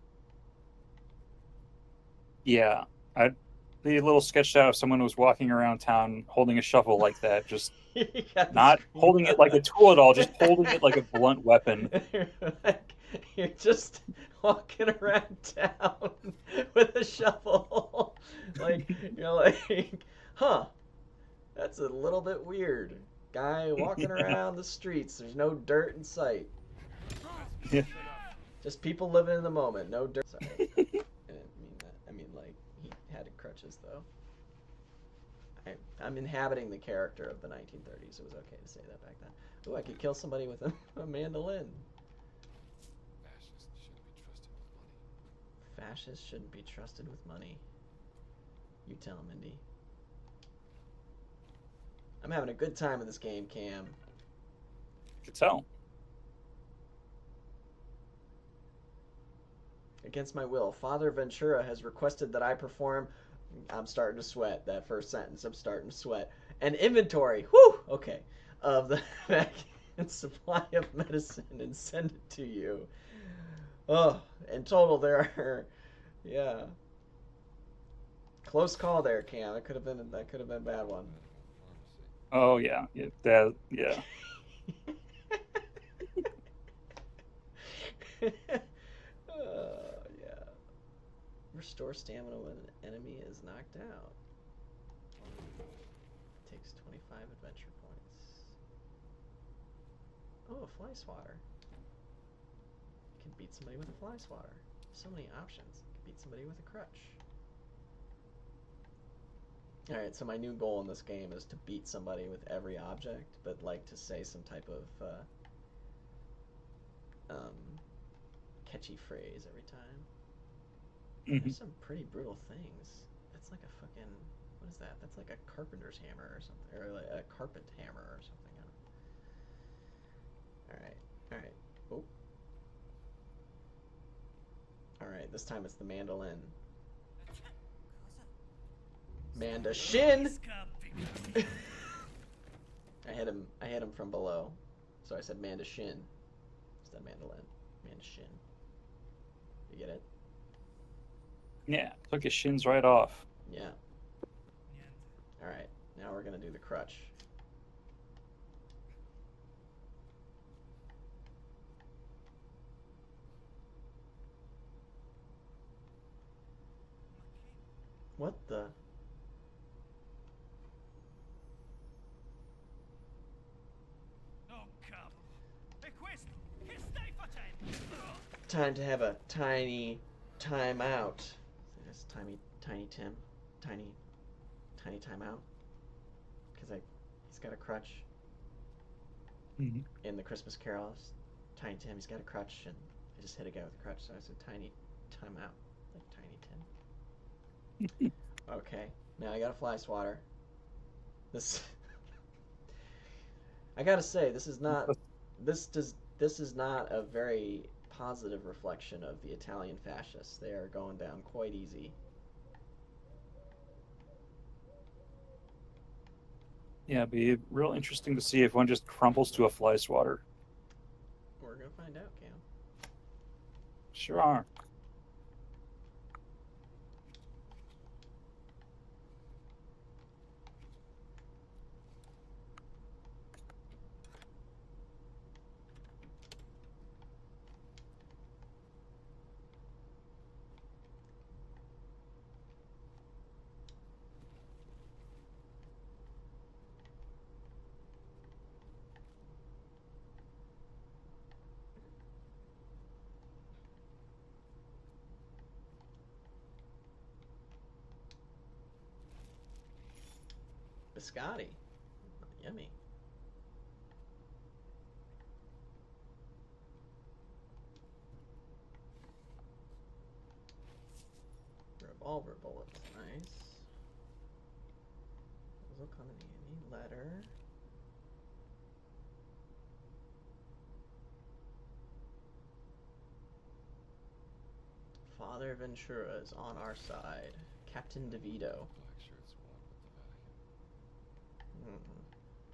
Yeah, I'd be a little sketched out if someone was walking around town holding a shovel like that, just You got the not screen holding it like a tool at all, just holding it like a blunt weapon. you're like, you're just walking around town with a shovel. Like, you're like, huh, that's a little bit weird. Guy walking around the streets, there's no dirt in sight. Yeah. Just people living in the moment, no dirt. Sorry. I didn't mean that. I mean, like, he had crutches, though. I'm inhabiting the character of the 1930s. It was okay to say that back then. Ooh, I could kill somebody with a mandolin. Fascists shouldn't be trusted with money. Fascists shouldn't be trusted with money. You tell him, Indy. I'm having a good time with this game, Cam. You could tell. Against my will, Father Ventura has requested that I perform. I'm starting to sweat. That first sentence, I'm starting to sweat. An inventory, whew, okay, of the vacuum supply of medicine and send it to you. Oh, in total there are, yeah. Close call there, Cam. That could have been a bad one. Oh yeah, yeah. Yeah. Yeah. Restore stamina when an enemy is knocked out. Takes 25 adventure points. Oh, a fly swatter. You can beat somebody with a fly swatter. So many options. You can beat somebody with a crutch. Alright, so my new goal in this game is to beat somebody with every object, but like to say some type of catchy phrase every time. There's some pretty brutal things. That's like a fucking, what is that? That's like a carpenter's hammer or something, or like a carpet hammer or something. Alright. Oh. Alright, this time it's the mandolin. Manda Shin! I hit him from below. So I said Manda Shin. Instead of mandolin. Manda Shin. You get it? Yeah, took his shins right off. Yeah. All right. Now we're gonna do the crutch. What the? Oh cavolo! E questo? Che stai facendo? Time to have a tiny timeout. That's tiny Tim. Tiny timeout. Because he's got a crutch Mm-hmm. in the Christmas carols. Tiny Tim, he's got a crutch, and I just hit a guy with a crutch, so I said tiny timeout. Like Tiny Tim. Okay, now I got a fly swatter. This I gotta say, this is not a very positive reflection of the Italian fascists. They are going down quite easy. Yeah, it'd be real interesting to see if one just crumbles to a fly swatter. We're gonna find out, Cam. Sure are. Biscotti. Yummy. Revolver bullets. Nice. Those will come in handy. Letter. Father Ventura is on our side. Captain DeVito. Black shirts want with the Vatican.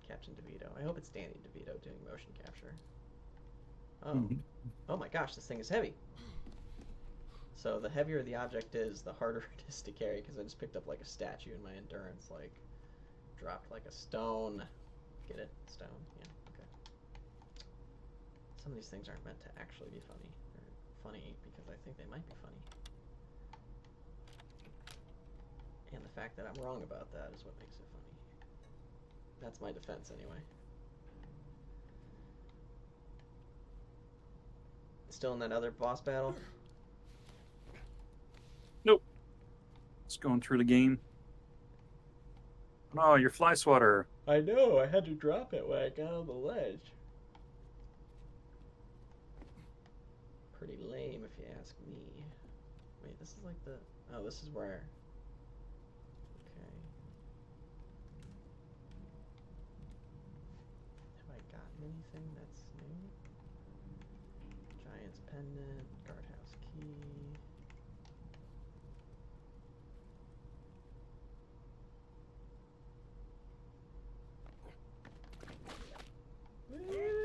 Captain DeVito. I hope it's Danny DeVito doing motion capture. Oh. Mhm. Oh my gosh, this thing is heavy. So the heavier the object is, the harder it is to carry, because I just picked up like a statue and my endurance like dropped like a stone. Get it? Stone? Yeah, okay. Some of these things aren't meant to actually be funny. They're funny because I think they might be funny. And the fact that I'm wrong about that is what makes it funny. That's my defense anyway. Still in that other boss battle? Nope. It's going through the game. Oh, your fly swatter. I know, I had to drop it when I got on the ledge. Pretty lame if you ask me. Wait, this is like the... Oh, this is where... Okay. Have I gotten anything that's new? Giant's Pendant, Guardhouse Key... Woohoo!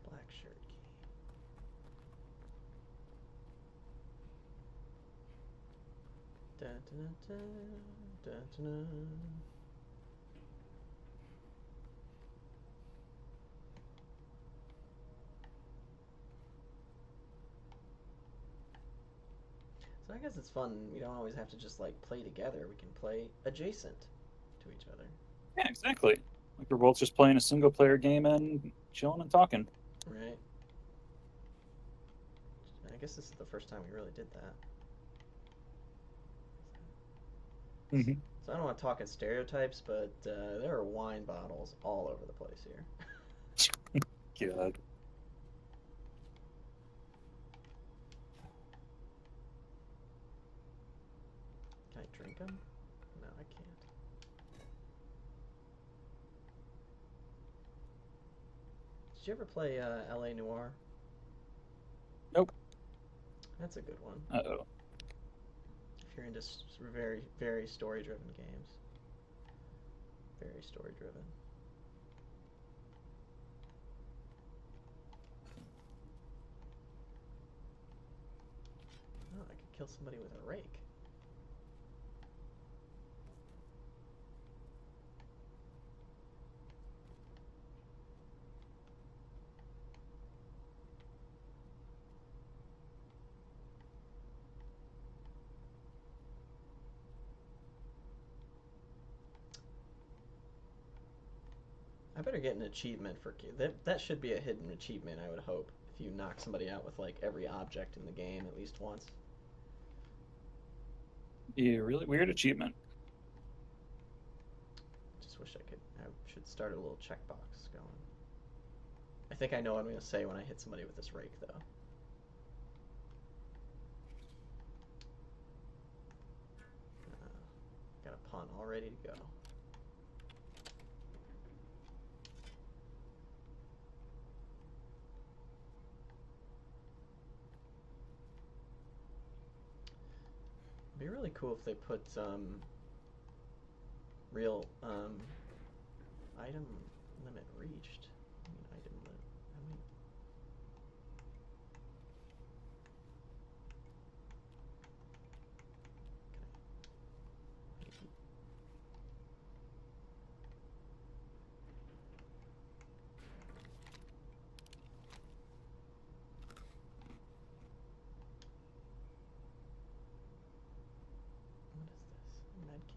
Black shirt key. Da, da, da, da, da, da. So I guess it's fun. We don't always have to just like play together. We can play adjacent to each other. Yeah, exactly. Like we're both just playing a single player game and chilling and talking. Right. I guess this is the first time we really did that. Mm-hmm. So I don't want to talk in stereotypes, but there are wine bottles all over the place here. God. drink them? No, I can't. Did you ever play L.A. Noire? Nope. That's a good one. Uh-oh. If you're into very, very story-driven games. Very story-driven. Oh, I could kill somebody with a rake. I better get an achievement for that should be a hidden achievement, I would hope. If you knock somebody out with like every object in the game at least once. Yeah, really weird achievement. Just wish I should start a little checkbox going. I think I know what I'm gonna say when I hit somebody with this rake though. Got a pun all ready to go. It'd be really cool if they put real item limit reached. I mean, item limit. How many? What is this? A med kit.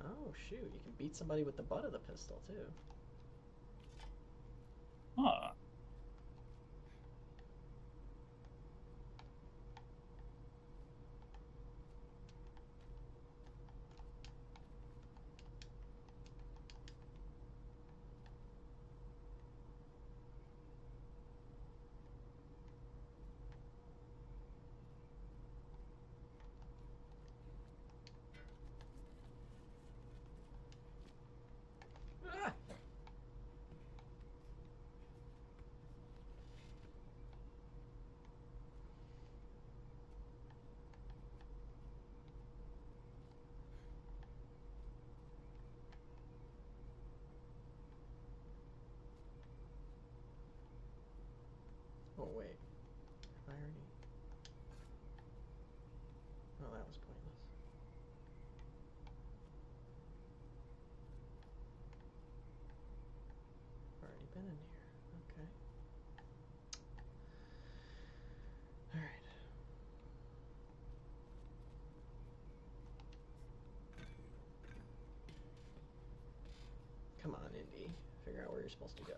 Oh shoot, you can beat somebody with the butt of the pistol too. Huh. Ah! Oh wait, have I already? Oh, that was pointless. Already been in here. Okay. All right. Come on, Indy. Figure out where you're supposed to go.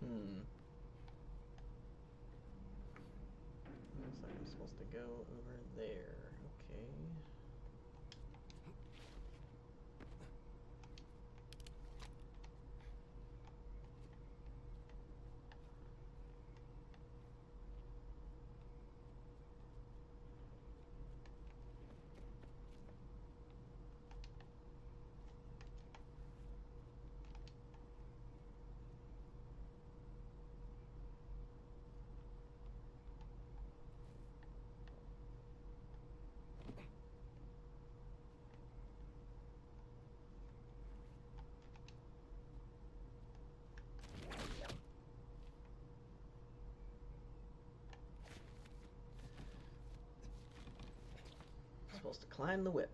Hmm. Looks like I'm supposed to go over there. Okay. supposed to climb the whip.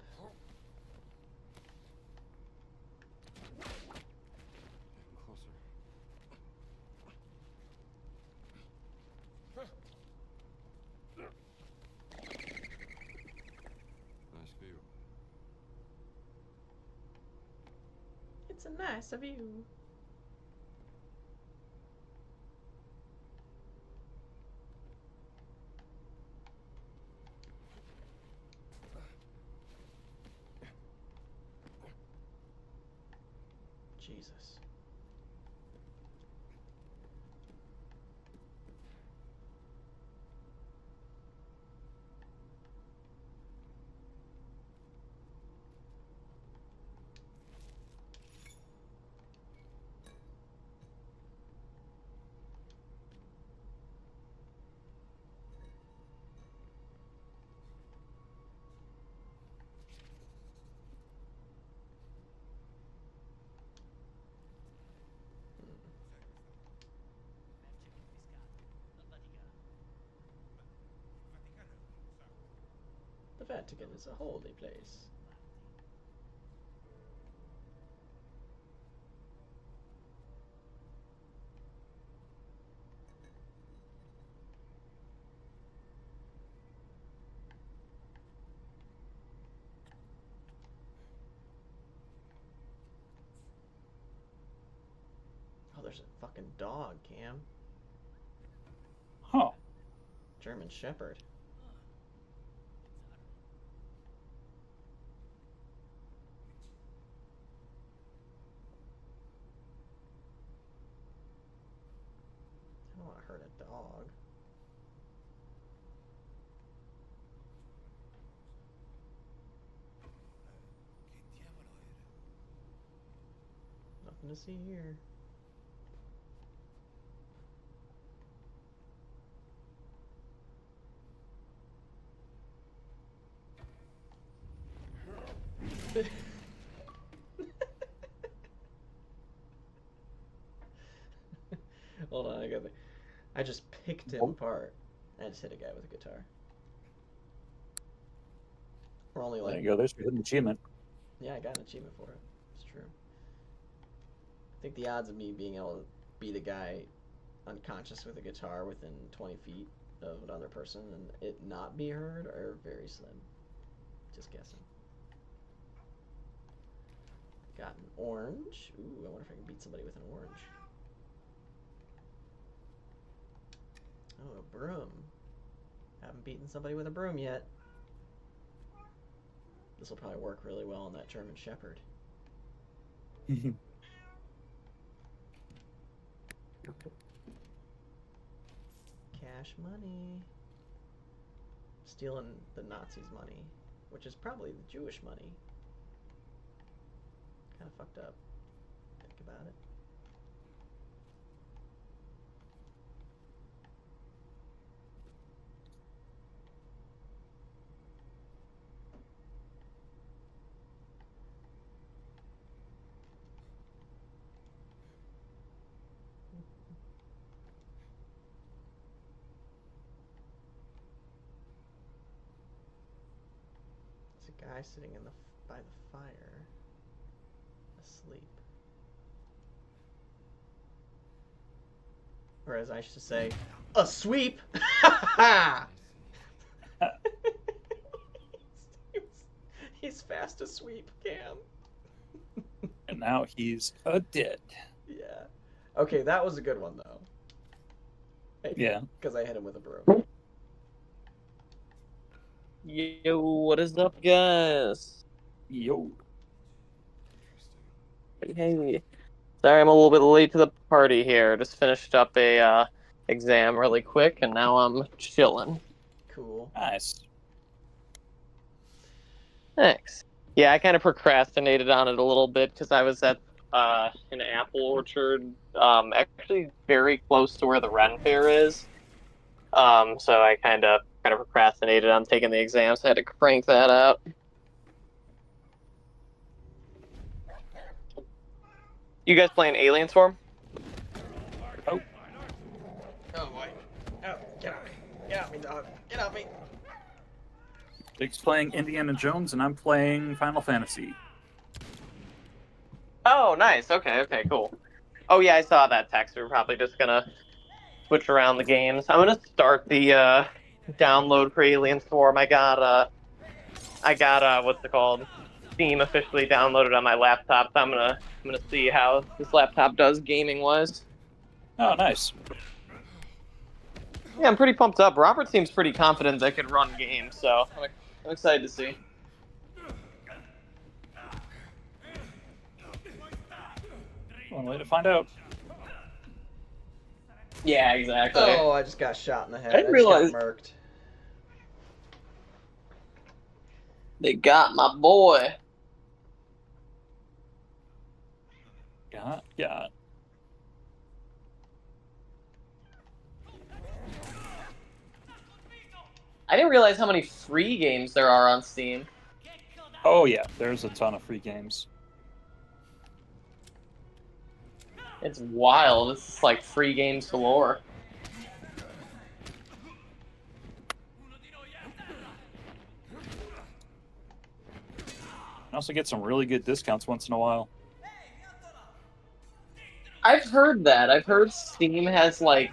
Getting closer. Nice view. It's a nice view. Jesus. Merce confiscata dal Vaticano. The Vatican is a holy place. Oh, there's a fucking dog, Cam. Huh. German Shepherd. I don't want to hurt a dog. Che diavolo era? Nothing to see here. Hold on, I just picked him apart. I just hit a guy with a guitar. We're only There like, you go. There's your hidden achievement. yeah, I got an achievement for it. It's true. I think the odds of me being able to be the guy unconscious with a guitar within 20 feet of another person and it not be heard are very slim. Just guessing. Got an orange. Ooh, I wonder if I can beat somebody with an orange. Oh, a broom. Haven't beaten somebody with a broom yet. This will probably work really well on that German Shepherd. Cash money. Stealing the Nazis' money, which is probably the Jewish money. Kind of fucked up. Think about it. There's a guy sitting in by the fire, asleep. Or as I should say, a sweep! He's fast asleep, Cam. And now he's dead. Yeah. Okay, that was a good one, though. Yeah. Because I hit him with a broom. Yo, what is up, guys? Yo. Hey. Sorry, I'm a little bit late to the party here. Just finished up a exam really quick, and now I'm chilling. Cool. Nice. Thanks. Yeah, I kind of procrastinated on it a little bit because I was at an apple orchard, actually very close to where the Ren Fair is. So I kind of procrastinated on taking the exam, so I had to crank that out. You guys playing Alien Swarm? Oh. Oh boy. Oh, get off me. Get off me, dog. Get off me. Jake's playing Indiana Jones, and I'm playing Final Fantasy. Oh, nice. Okay, cool. Oh yeah, I saw that text. We're probably just gonna switch around the games. I'm gonna start the download for Alien Storm. I got what's it called? Steam officially downloaded on my laptop. So I'm gonna see how this laptop does gaming wise. Oh, nice. Yeah, I'm pretty pumped up. Robert seems pretty confident that could run games, so I'm excited to see. One way to find out. Yeah, exactly. Oh, I just got shot in the head. I didn't realize- just got murked. They got my boy. Got. I didn't realize how many free games there are on Steam. Oh yeah, there's a ton of free games. It's wild. It's like free games galore. You also get some really good discounts once in a while. I've heard that. I've heard Steam has like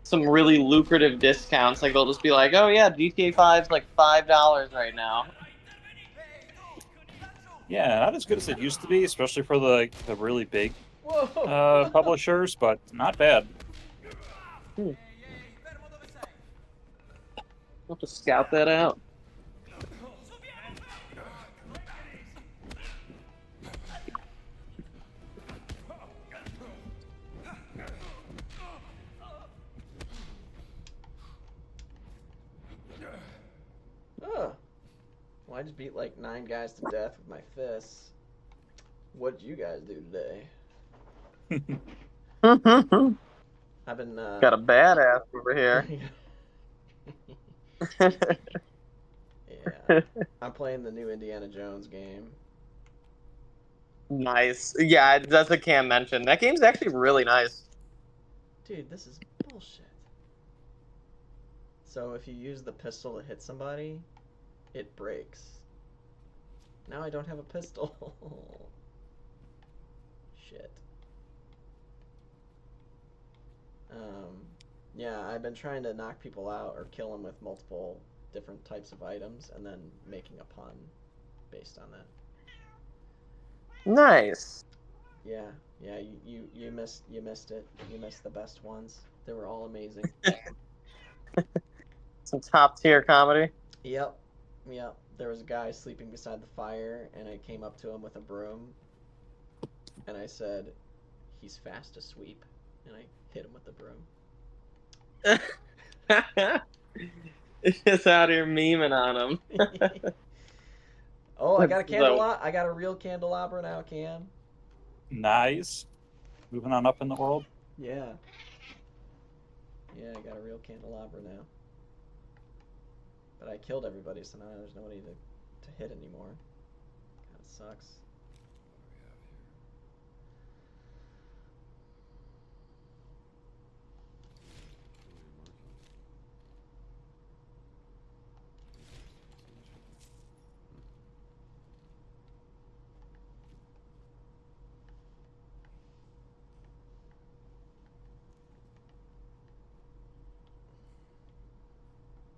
some really lucrative discounts. Like they'll just be like, "Oh yeah, GTA 5's like $5 right now." Yeah, not as good as it used to be, especially for the really big Whoa! publishers, but not bad. I'll have to scout that out. Well, I just beat like 9 guys to death with my fists. What'd you guys do today? I've been Got a badass over here. Yeah, I'm playing the new Indiana Jones game. Nice. Yeah, that's what Cam mentioned. That game's actually really nice. Dude, this is bullshit. So if you use the pistol to hit somebody, it breaks. Now I don't have a pistol. Shit. Yeah, I've been trying to knock people out or kill them with multiple different types of items and then making a pun based on that. Nice. Yeah, you missed it. You missed the best ones. They were all amazing. Some top tier comedy. Yep. There was a guy sleeping beside the fire, and I came up to him with a broom, and I said, "He's fast asleep," and I hit him with the broom. Just out here memeing on him. Oh, I got a candelabra. I got a real candelabra now, Cam. Nice. Moving on up in the world. Yeah. Yeah, I got a real candelabra now. But I killed everybody, so now there's nobody to hit anymore. That sucks.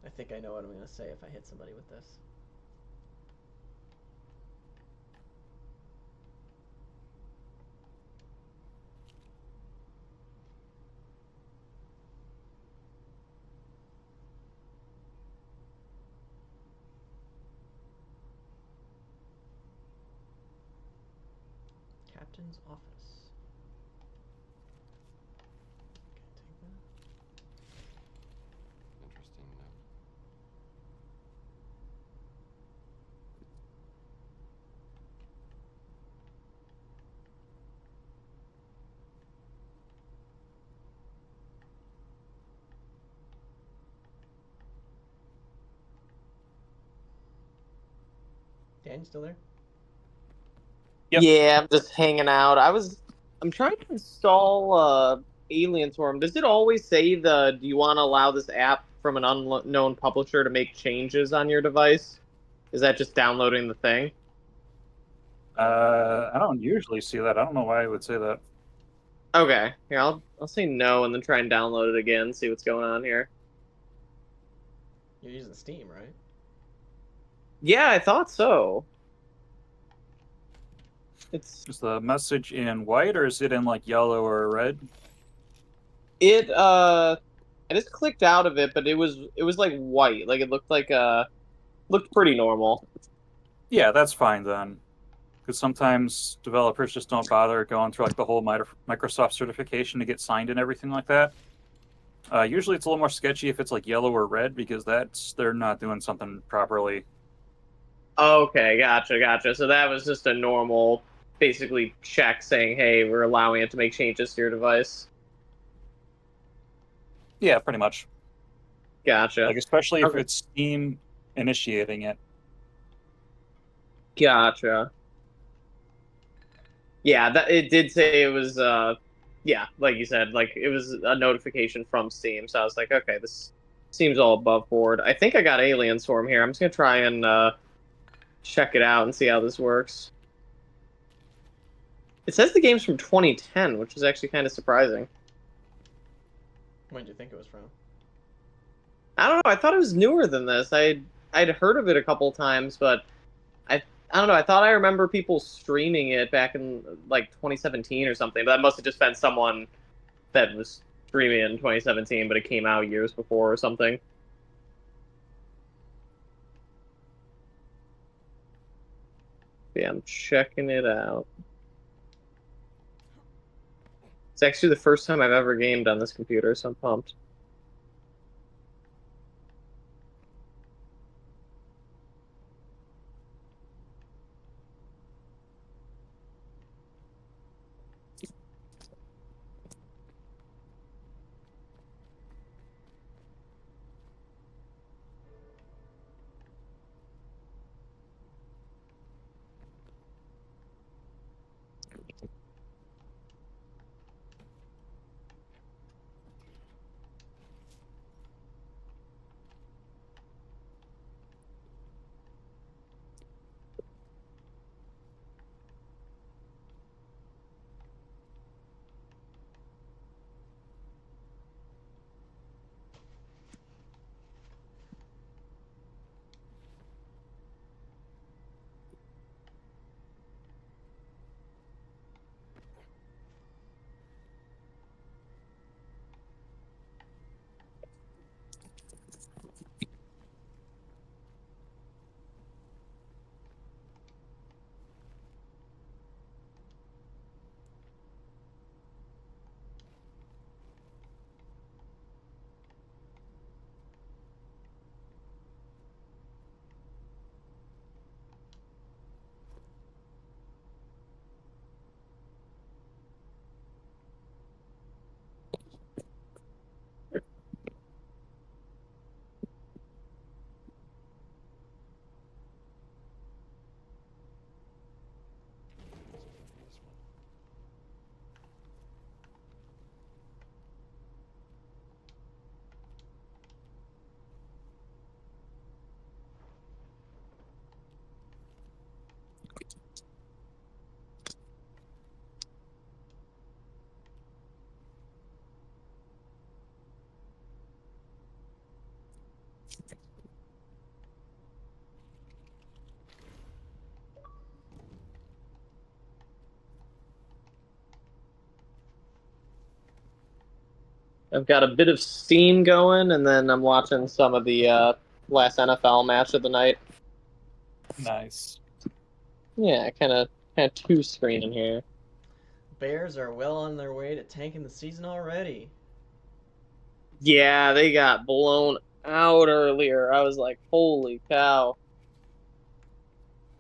I think I know what I'm going to say if I hit somebody with this. Captain's office. Can I take that? Interesting note. Dan, you still there? Yep. Yeah, I'm just hanging out. I'm trying to install Alien Storm. Does it always say do you want to allow this app from an unknown publisher to make changes on your device? Is that just downloading the thing? I don't usually see that. I don't know why I would say that. Okay, here I'll say no and then try and download it again, see what's going on here. You're using Steam, right? Yeah, I thought so. It's Is the message in white or is it in like yellow or red? it I just clicked out of it, but it was like white. Like it looked like looked pretty normal. Yeah, that's fine then. Because sometimes developers just don't bother going through like the whole Microsoft certification to get signed and everything like that. Usually it's a little more sketchy if it's like yellow or red because they're not doing something properly. Okay, gotcha. So that was just a normal, basically check saying, hey, we're allowing it to make changes to your device. Yeah, pretty much. Gotcha. Like especially if Okay. it's Steam initiating it. Gotcha. Yeah, that it did say it was yeah, like you said, like it was a notification from Steam, so I was like, okay, this seems all above board. I think I got Alien Swarm here. I'm just gonna try and check it out and see how this works. It says the game's from 2010, which is actually kind of surprising. When did you think it was from? I don't know. I thought it was newer than this. I'd heard of it a couple times, but I don't know. I thought I remember people streaming it back in like 2017 or something. But that must have just been someone that was streaming it in 2017, but it came out years before or something. Yeah, I'm checking it out. It's actually the first time I've ever gamed on this computer, so I'm pumped. I've got a bit of Steam going, and then I'm watching some of the last NFL match of the night. Nice. Yeah, kind of two screening here. Bears are well on their way to tanking the season already. Yeah, they got blown out earlier. I was like, holy cow.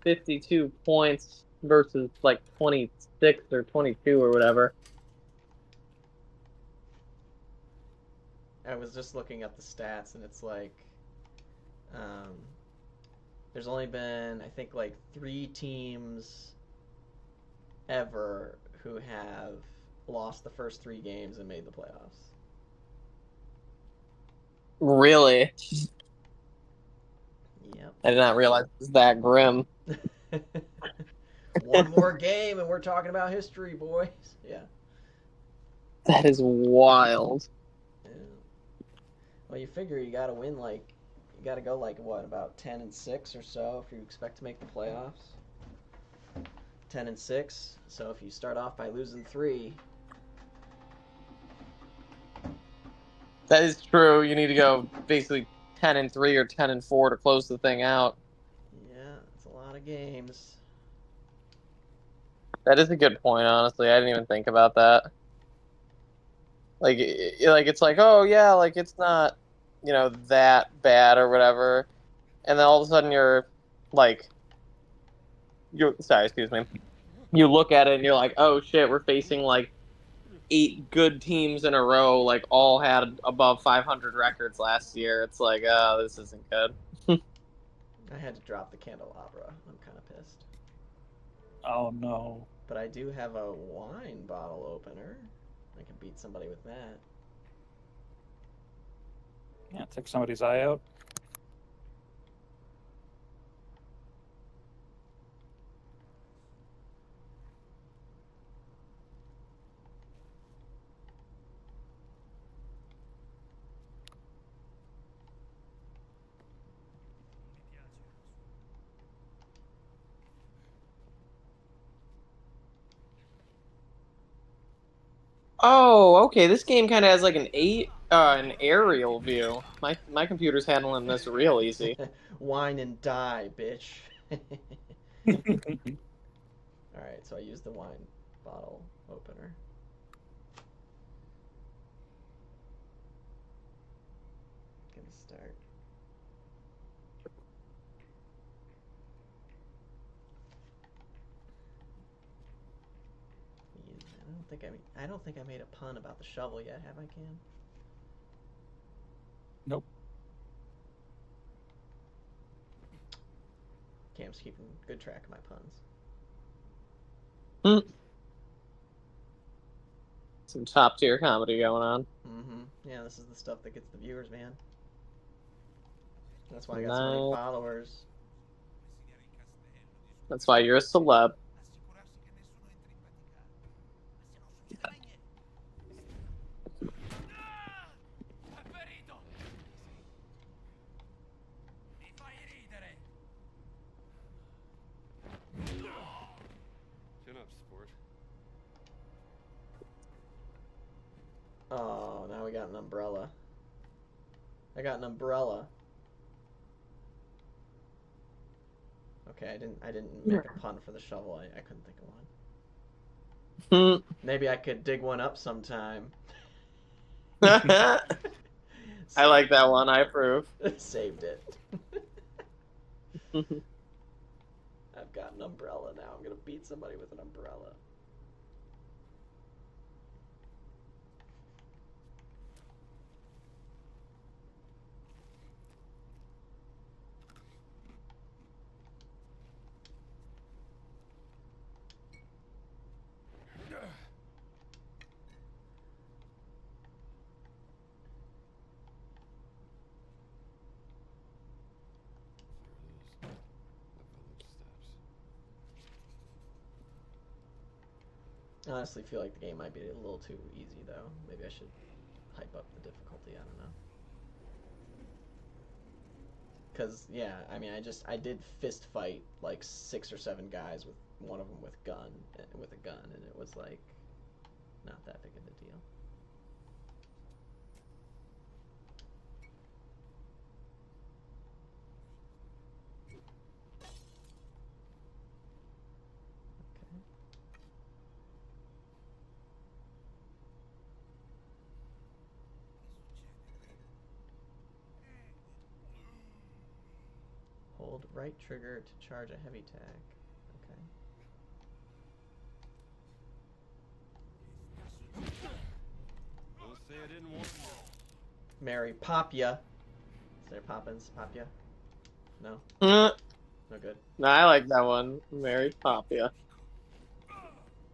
52 points versus like 26 or 22 or whatever. I was just looking at the stats, and it's like, there's only been, I think, like 3 teams ever who have lost the first 3 games and made the playoffs. Really? Yep. I did not realize it was that grim. One more game and we're talking about history, boys. Yeah. That is wild. Yeah. Well, you figure you got to win like you got to go like what about 10-6 or so if you expect to make the playoffs. 10-6. So if you start off by losing 3, That is true. You need to go basically 10-3 or 10-4 to close the thing out. yeah, it's a lot of games. That is a good point, honestly. I didn't even think about that. Like it's like, oh yeah, like it's not, that bad or whatever, and then all of a sudden like, sorry, excuse me. You look at it and you're like, oh shit, we're facing like 8 good teams in a row, like all had above 500 records last year. It's like, oh, this isn't good. I had to drop the candelabra. I'm kind of pissed. Oh no. But I do have a wine bottle opener. I can beat somebody with that. Yeah, take somebody's eye out. Oh, okay. This game kind of has like an aerial view. My computer's handling this real easy. Wine and die, bitch. Alright, so I used the wine bottle opener. Gonna start. I don't think I made a pun about the shovel yet, have I, Cam? Nope. Cam's keeping good track of my puns. Some top tier comedy going on. Mm-hmm. Yeah, this is the stuff that gets the viewers, man. That's why I got so many followers. That's why you're a celeb. Chin up, sport. Oh, now we got an umbrella. I got an umbrella. Okay, I didn't make a pun for the shovel. I couldn't think of one. Maybe I could dig one up sometime. I like that one. I approve. Saved it. I've got an umbrella now. I'm gonna beat somebody with an umbrella. I honestly feel like the game might be a little too easy, though. Maybe I should hype up the difficulty. I don't know. Because, yeah, I mean, I did fist fight like 6 or 7 guys with one of them with a gun, and it was like not that big of a deal. Hold right trigger to charge a heavy tag. Okay. Don't say I didn't warn you. Mary Popya. Is there Poppins? Popya? No? No, No good. I like that one. Mary Popya.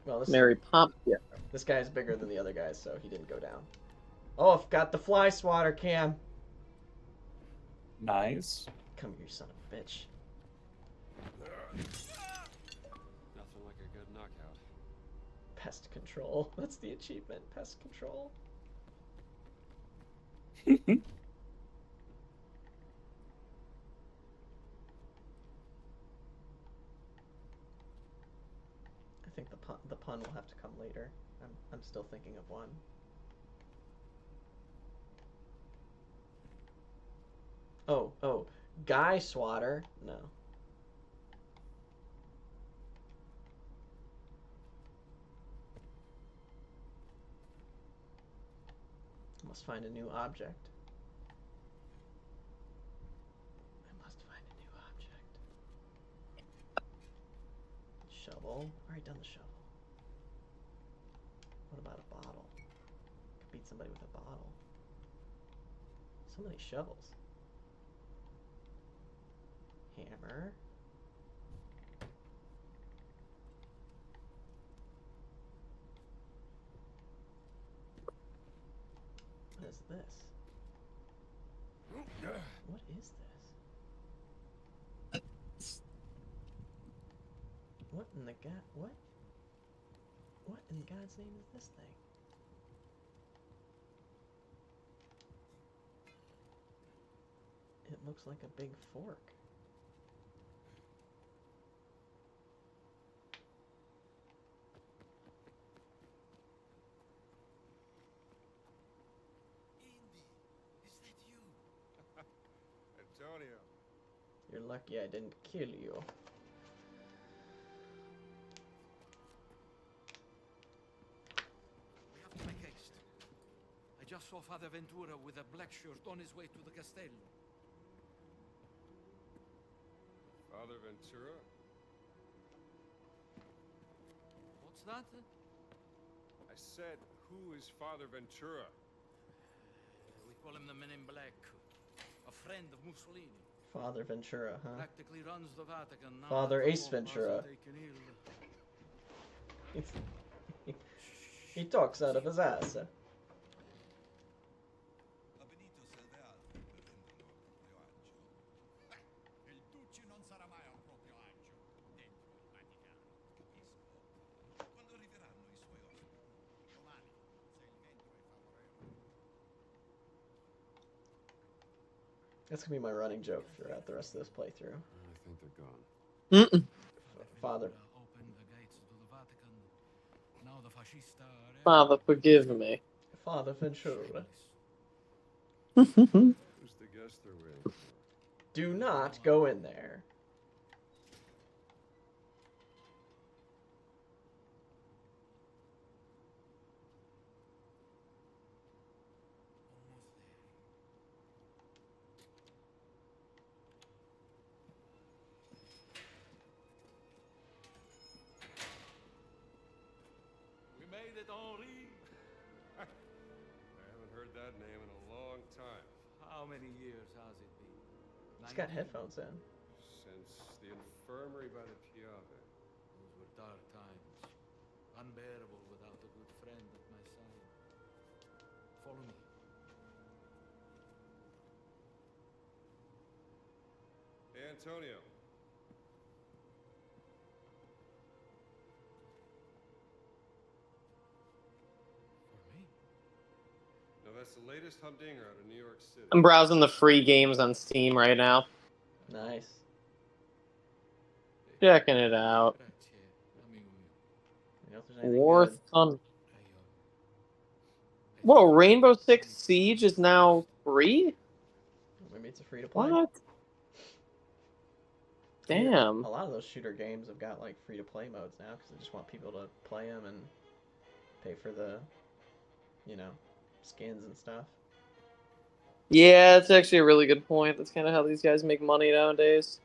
Well, Mary Popya. This guy's bigger than the other guys, so he didn't go down. Oh, I've got the fly swatter, Cam. Nice. Come here, son of a bitch. Nothing like a good knockout. Pest control. That's the achievement. Pest control. I think the pun will have to come later. I'm still thinking of one. Oh, Guy Swatter? No. Must find a new object. I must find a new object. Shovel. Already done the shovel. What about a bottle? Could beat somebody with a bottle. So many shovels. Hammer. What is this? What is this? What in the god? What? What in God's name is this thing? It looks like a big fork. Antonio. You're lucky I didn't kill you. We have to make haste. I just saw Father Ventura with a black shirt on his way to the Castello. Father Ventura? What's that? I said, who is Father Ventura? We call him the Men in Black. A friend of Mussolini. Father Ventura, huh? Practically runs the Vatican now. Father that the Ace Pope has Ventura. taken ill. He talks out of his ass. Benito Salveal prendono a proprio agio. Il Duce non sarà mai a un proprio agio dentro il Vaticano, capisco? Quando arriveranno i suoi ospiti? Domani, se il vento è favorevole. That's gonna be my running joke throughout the rest of this playthrough. I think they're gone. Father. Opened the gates to the Vatican. Now the fascista are Father, forgive me. Father Ventura. Who's the guest they're waiting for? Do not go in there. We made it, Henri. I haven't heard that name in a long time. How many years has it been? He's got 19? headphones in. Since the infirmary by the Piave. Those were dark times. Unbearable without a good friend at my side. Follow me. Hey, Antonio. For me? No, that's the latest humdinger out of New York City. I'm browsing the free games on Steam right now. Nice. Checking it out. Grazie, amigo mio. You know if there's anything War good. Thunder. Whoa, Rainbow Six Siege is now free? Maybe it's a free to play. What? Damn. A lot of those shooter games have got like free to play modes now because they just want people to play them and pay for the, you know, skins and stuff. Yeah, that's actually a really good point. That's kind of how these guys make money nowadays.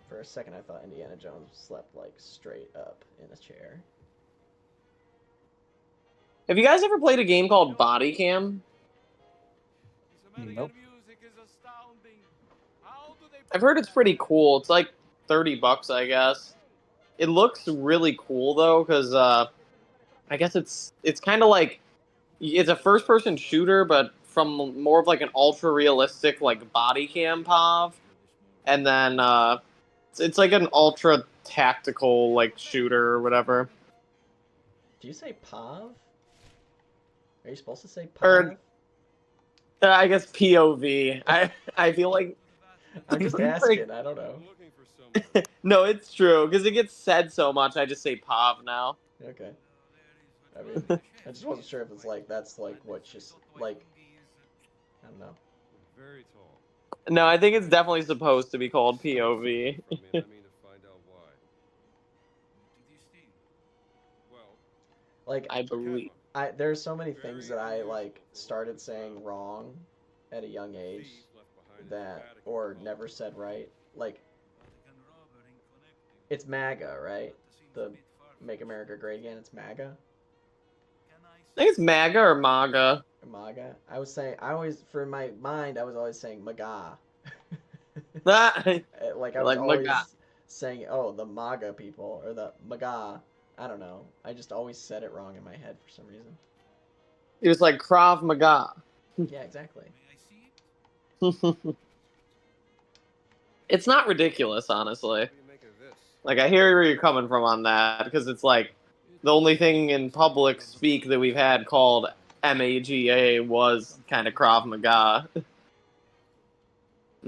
For a second, I thought Indiana Jones slept like straight up in a chair. Have you guys ever played a game called Body Cam? This American Nope. music is astounding. How do they I've heard it's pretty cool. It's like $30, I guess. It looks really cool though, because I guess it's kind of like it's a first-person shooter, but from more of like an ultra realistic like body cam POV, and then it's like an ultra tactical like shooter or whatever. Do you say POV? Are you supposed to say Or- POV? I guess POV. I feel like I'm just Like- asking. I don't know. I'm looking for someone. no, it's true because it gets said so much. I just say POV now. Okay. I mean, I just wasn't sure if it's like that's like what just like I don't know. Very tall. No, I think it's definitely supposed to be called POV. From me, and I mean to find out why. Well, Like I believe. there's so many things that I like started saying wrong at a young age thieves left behind in the that Vatican or call. never said right. Like it's MAGA, right? The Make America Great Again. It's MAGA. I think it's MAGA or MAGA. MAGA. I was saying. I always, for my mind, I was always saying MAGA. Like Like I was Like always MAGA. saying, oh, the MAGA people or the MAGA. I don't know. I just always said it wrong in my head for some reason. it was like Krav Maga. Yeah, exactly. It's not ridiculous, honestly. What do you make of this? Like I hear where you're coming from on that because it's like the only thing in public speak that we've had called MAGA was kind of Krav Maga. And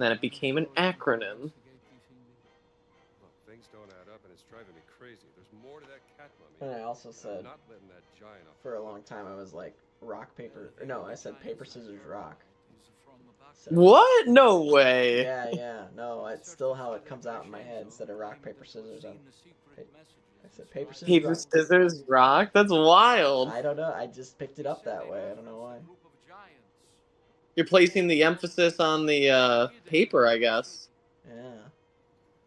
then it became an acronym. Look, things don't add up, and it's driving me crazy. There's more to that cat mummy. And I also I'm said not letting that giant off. for a long time I was like rock paper. Or no, I said paper scissors rock. So- What? No way. Yeah. No, it's still how it comes out in my head instead of rock paper scissors. I said paper scissors. Paper, rock. scissors, rock? That's wild. I don't know. I just picked it up that way. I don't know why. You're placing the emphasis on the paper, I guess. Yeah.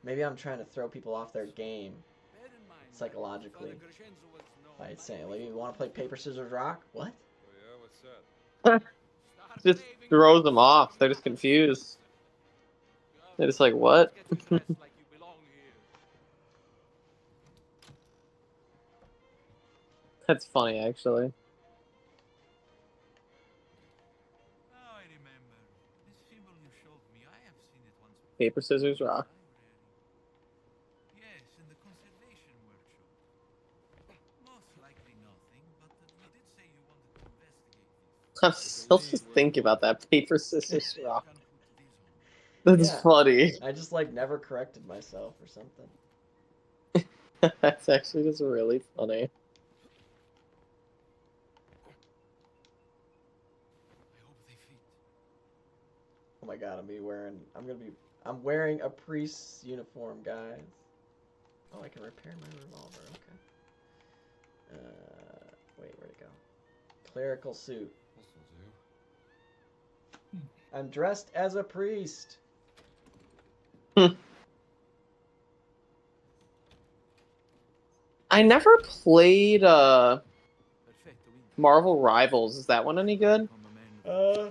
Maybe I'm trying to throw people off their game psychologically by saying, like, you want to play paper scissors rock? What? Oh yeah, what's that? Just throws them off. They're just confused. They're just like, what? That's funny, actually. Now I remember. This symbol you showed me, I have seen it once. Paper, scissors, rock. Yes, in the conservation workshop. Most likely nothing, but you did say you wanted to investigate this. I'm still just thinking about that. Paper, scissors, rock. That's Yeah. funny. I just, like, never corrected myself or something. That's actually just really funny. I hope they fit. Oh my god, I'm wearing a priest's uniform, guys. Oh, I can repair my revolver, okay. Wait, where'd it go? Clerical suit. This'll do. I'm dressed as a priest. I never played Perfetto, Winter. Marvel Rivals. Is that one any good? From a man with Uh, I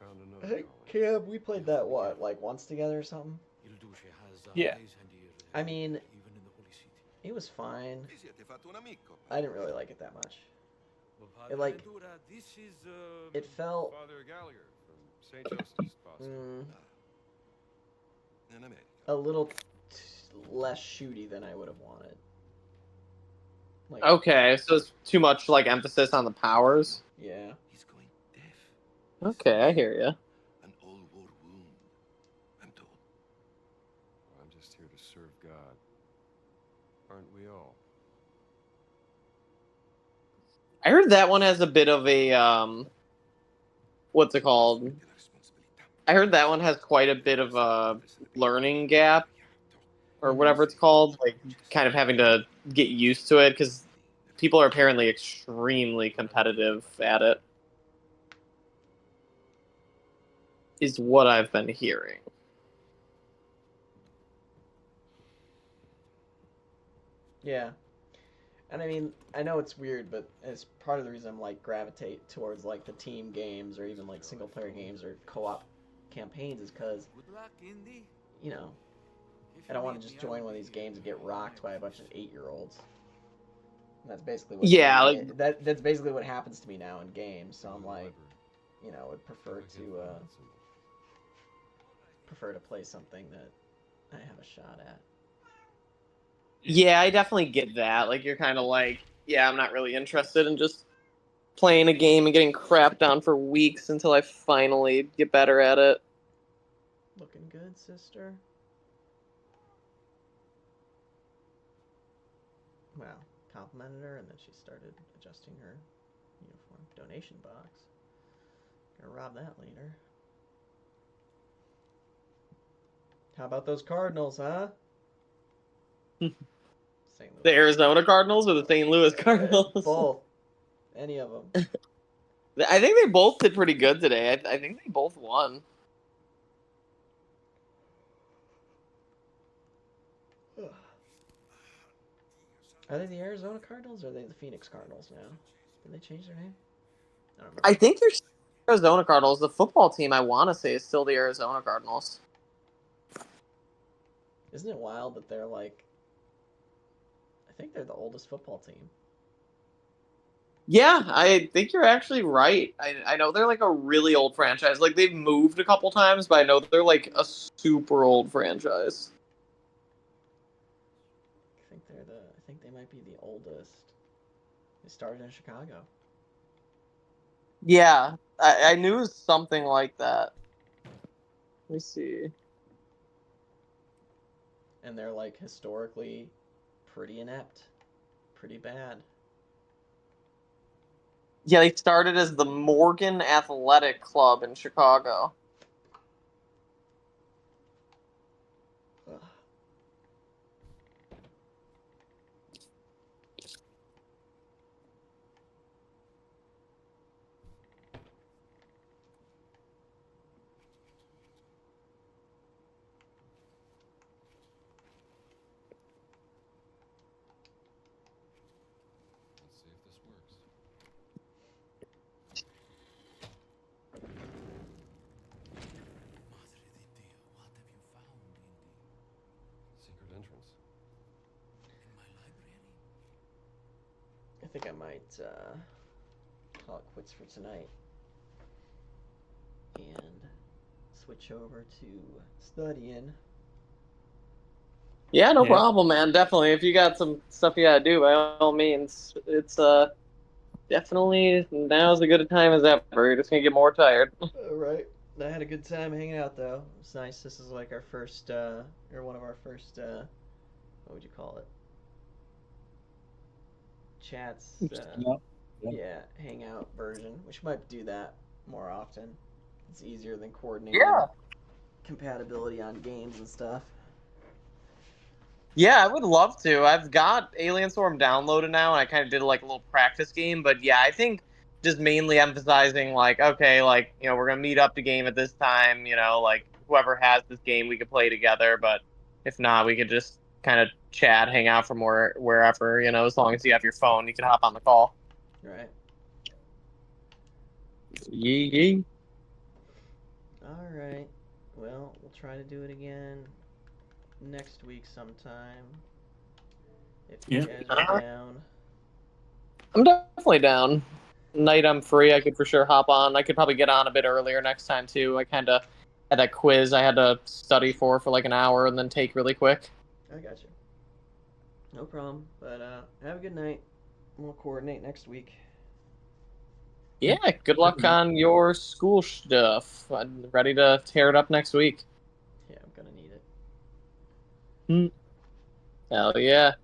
found I another think, colony. Cam, we played that, what, like once together or something? Il Duce has Yeah. eyes and ears. I mean- Even in the Holy City. It was fine. Vi siete fatto un amico. I didn't really like it that much. Well, Padre like- Ventura, this is It felt, Father Gallagher from St. Joseph's Boston. In America. a little less shooty than I would have wanted. Like, Okay, so it's too much like emphasis on the powers. yeah. He's going deaf. Okay, I hear you. An old war wound. I'm told. I'm just here to serve God. Aren't we all? I heard that one has a bit of a what's it called? Della responsabilità. I heard that one has quite a bit of a learning gap or whatever it's called, like kind of having to get used to it because people are apparently extremely competitive at it. Is what I've been hearing. Yeah. And I mean, I know it's weird, but it's part of the reason I'm like gravitate towards like the team games or even like single player games or co-op campaigns is because, good luck, Indy. you know, If I don't you want need to just me, I'll join one of be these here. games and get rocked by a bunch of 8-year-olds. And that's basically what Yeah, like- that's basically what happens to me now in games. So I'm like, you know, would prefer Click it to on that symbol. play something that I have a shot at. Yeah, I definitely get that. Like, you're kind of like, yeah, I'm not really interested in just playing a game and getting crapped on for weeks until I finally get better at it. Looking good, sister. Wow, complimented her, and then she started adjusting her uniform. Donation box. Gonna rob that later. How about those Cardinals, huh? St. Louis. The Arizona Cardinals or the St. Louis Cardinals? Both. Any of them. I think they both did pretty good today. I think they both won. Are they the Arizona Cardinals or are they the Phoenix Cardinals now? Did they change their name? I don't remember. I think they're Arizona Cardinals. The football team, I want to say, is still the Arizona Cardinals. Isn't it wild that they're like... I think they're the oldest football team. Yeah, I think you're actually right. I know they're like a really old franchise. Like, they've moved a couple times, but I know they're like a super old franchise. I think they might be the oldest. They started in Chicago. Yeah, I knew it was something like that. Let me see. And they're like historically pretty inept. Pretty bad. Yeah, they started as the Morgan Athletic Club in Chicago. Ugh. Let's see if this works. Madre di Dio, what have you found in Secret entrance. my library? I think I might call it quits for tonight. And switch over to studying. Yeah, no Yeah. problem, man. Definitely. If you got some stuff you gotta do, by all means, it's definitely now's as good a time as ever. You're just gonna get more tired. Right. I had a good time hanging out though. It's nice. This is like our first, or one of our first, what would you call it? Chats. Yeah, hangout version. We might do that more often. It's easier than coordinating compatibility on games and stuff. Yeah, I would love to. I've got Alien Storm downloaded now, and I kind of did like a little practice game. But yeah, I think just mainly emphasizing like, okay, like, you know, we're gonna meet up to game at this time. You know, like whoever has this game, we could play together. But if not, we could just kind of chat, hang out from wherever. You know, as long as you have your phone, you can hop on the call. Right. Yee. All right. Well, we'll try to do it again next week sometime. If you guys are down. I'm definitely down. Night I'm free, I could for sure hop on. I could probably get on a bit earlier next time too. I kind of had that quiz I had to study for like an hour and then take really quick. I got you. No problem. But have a good night. We'll coordinate next week. Yeah, good luck on your school stuff. I'm ready to tear it up next week. Yeah, I'm gonna need it. Hell yeah.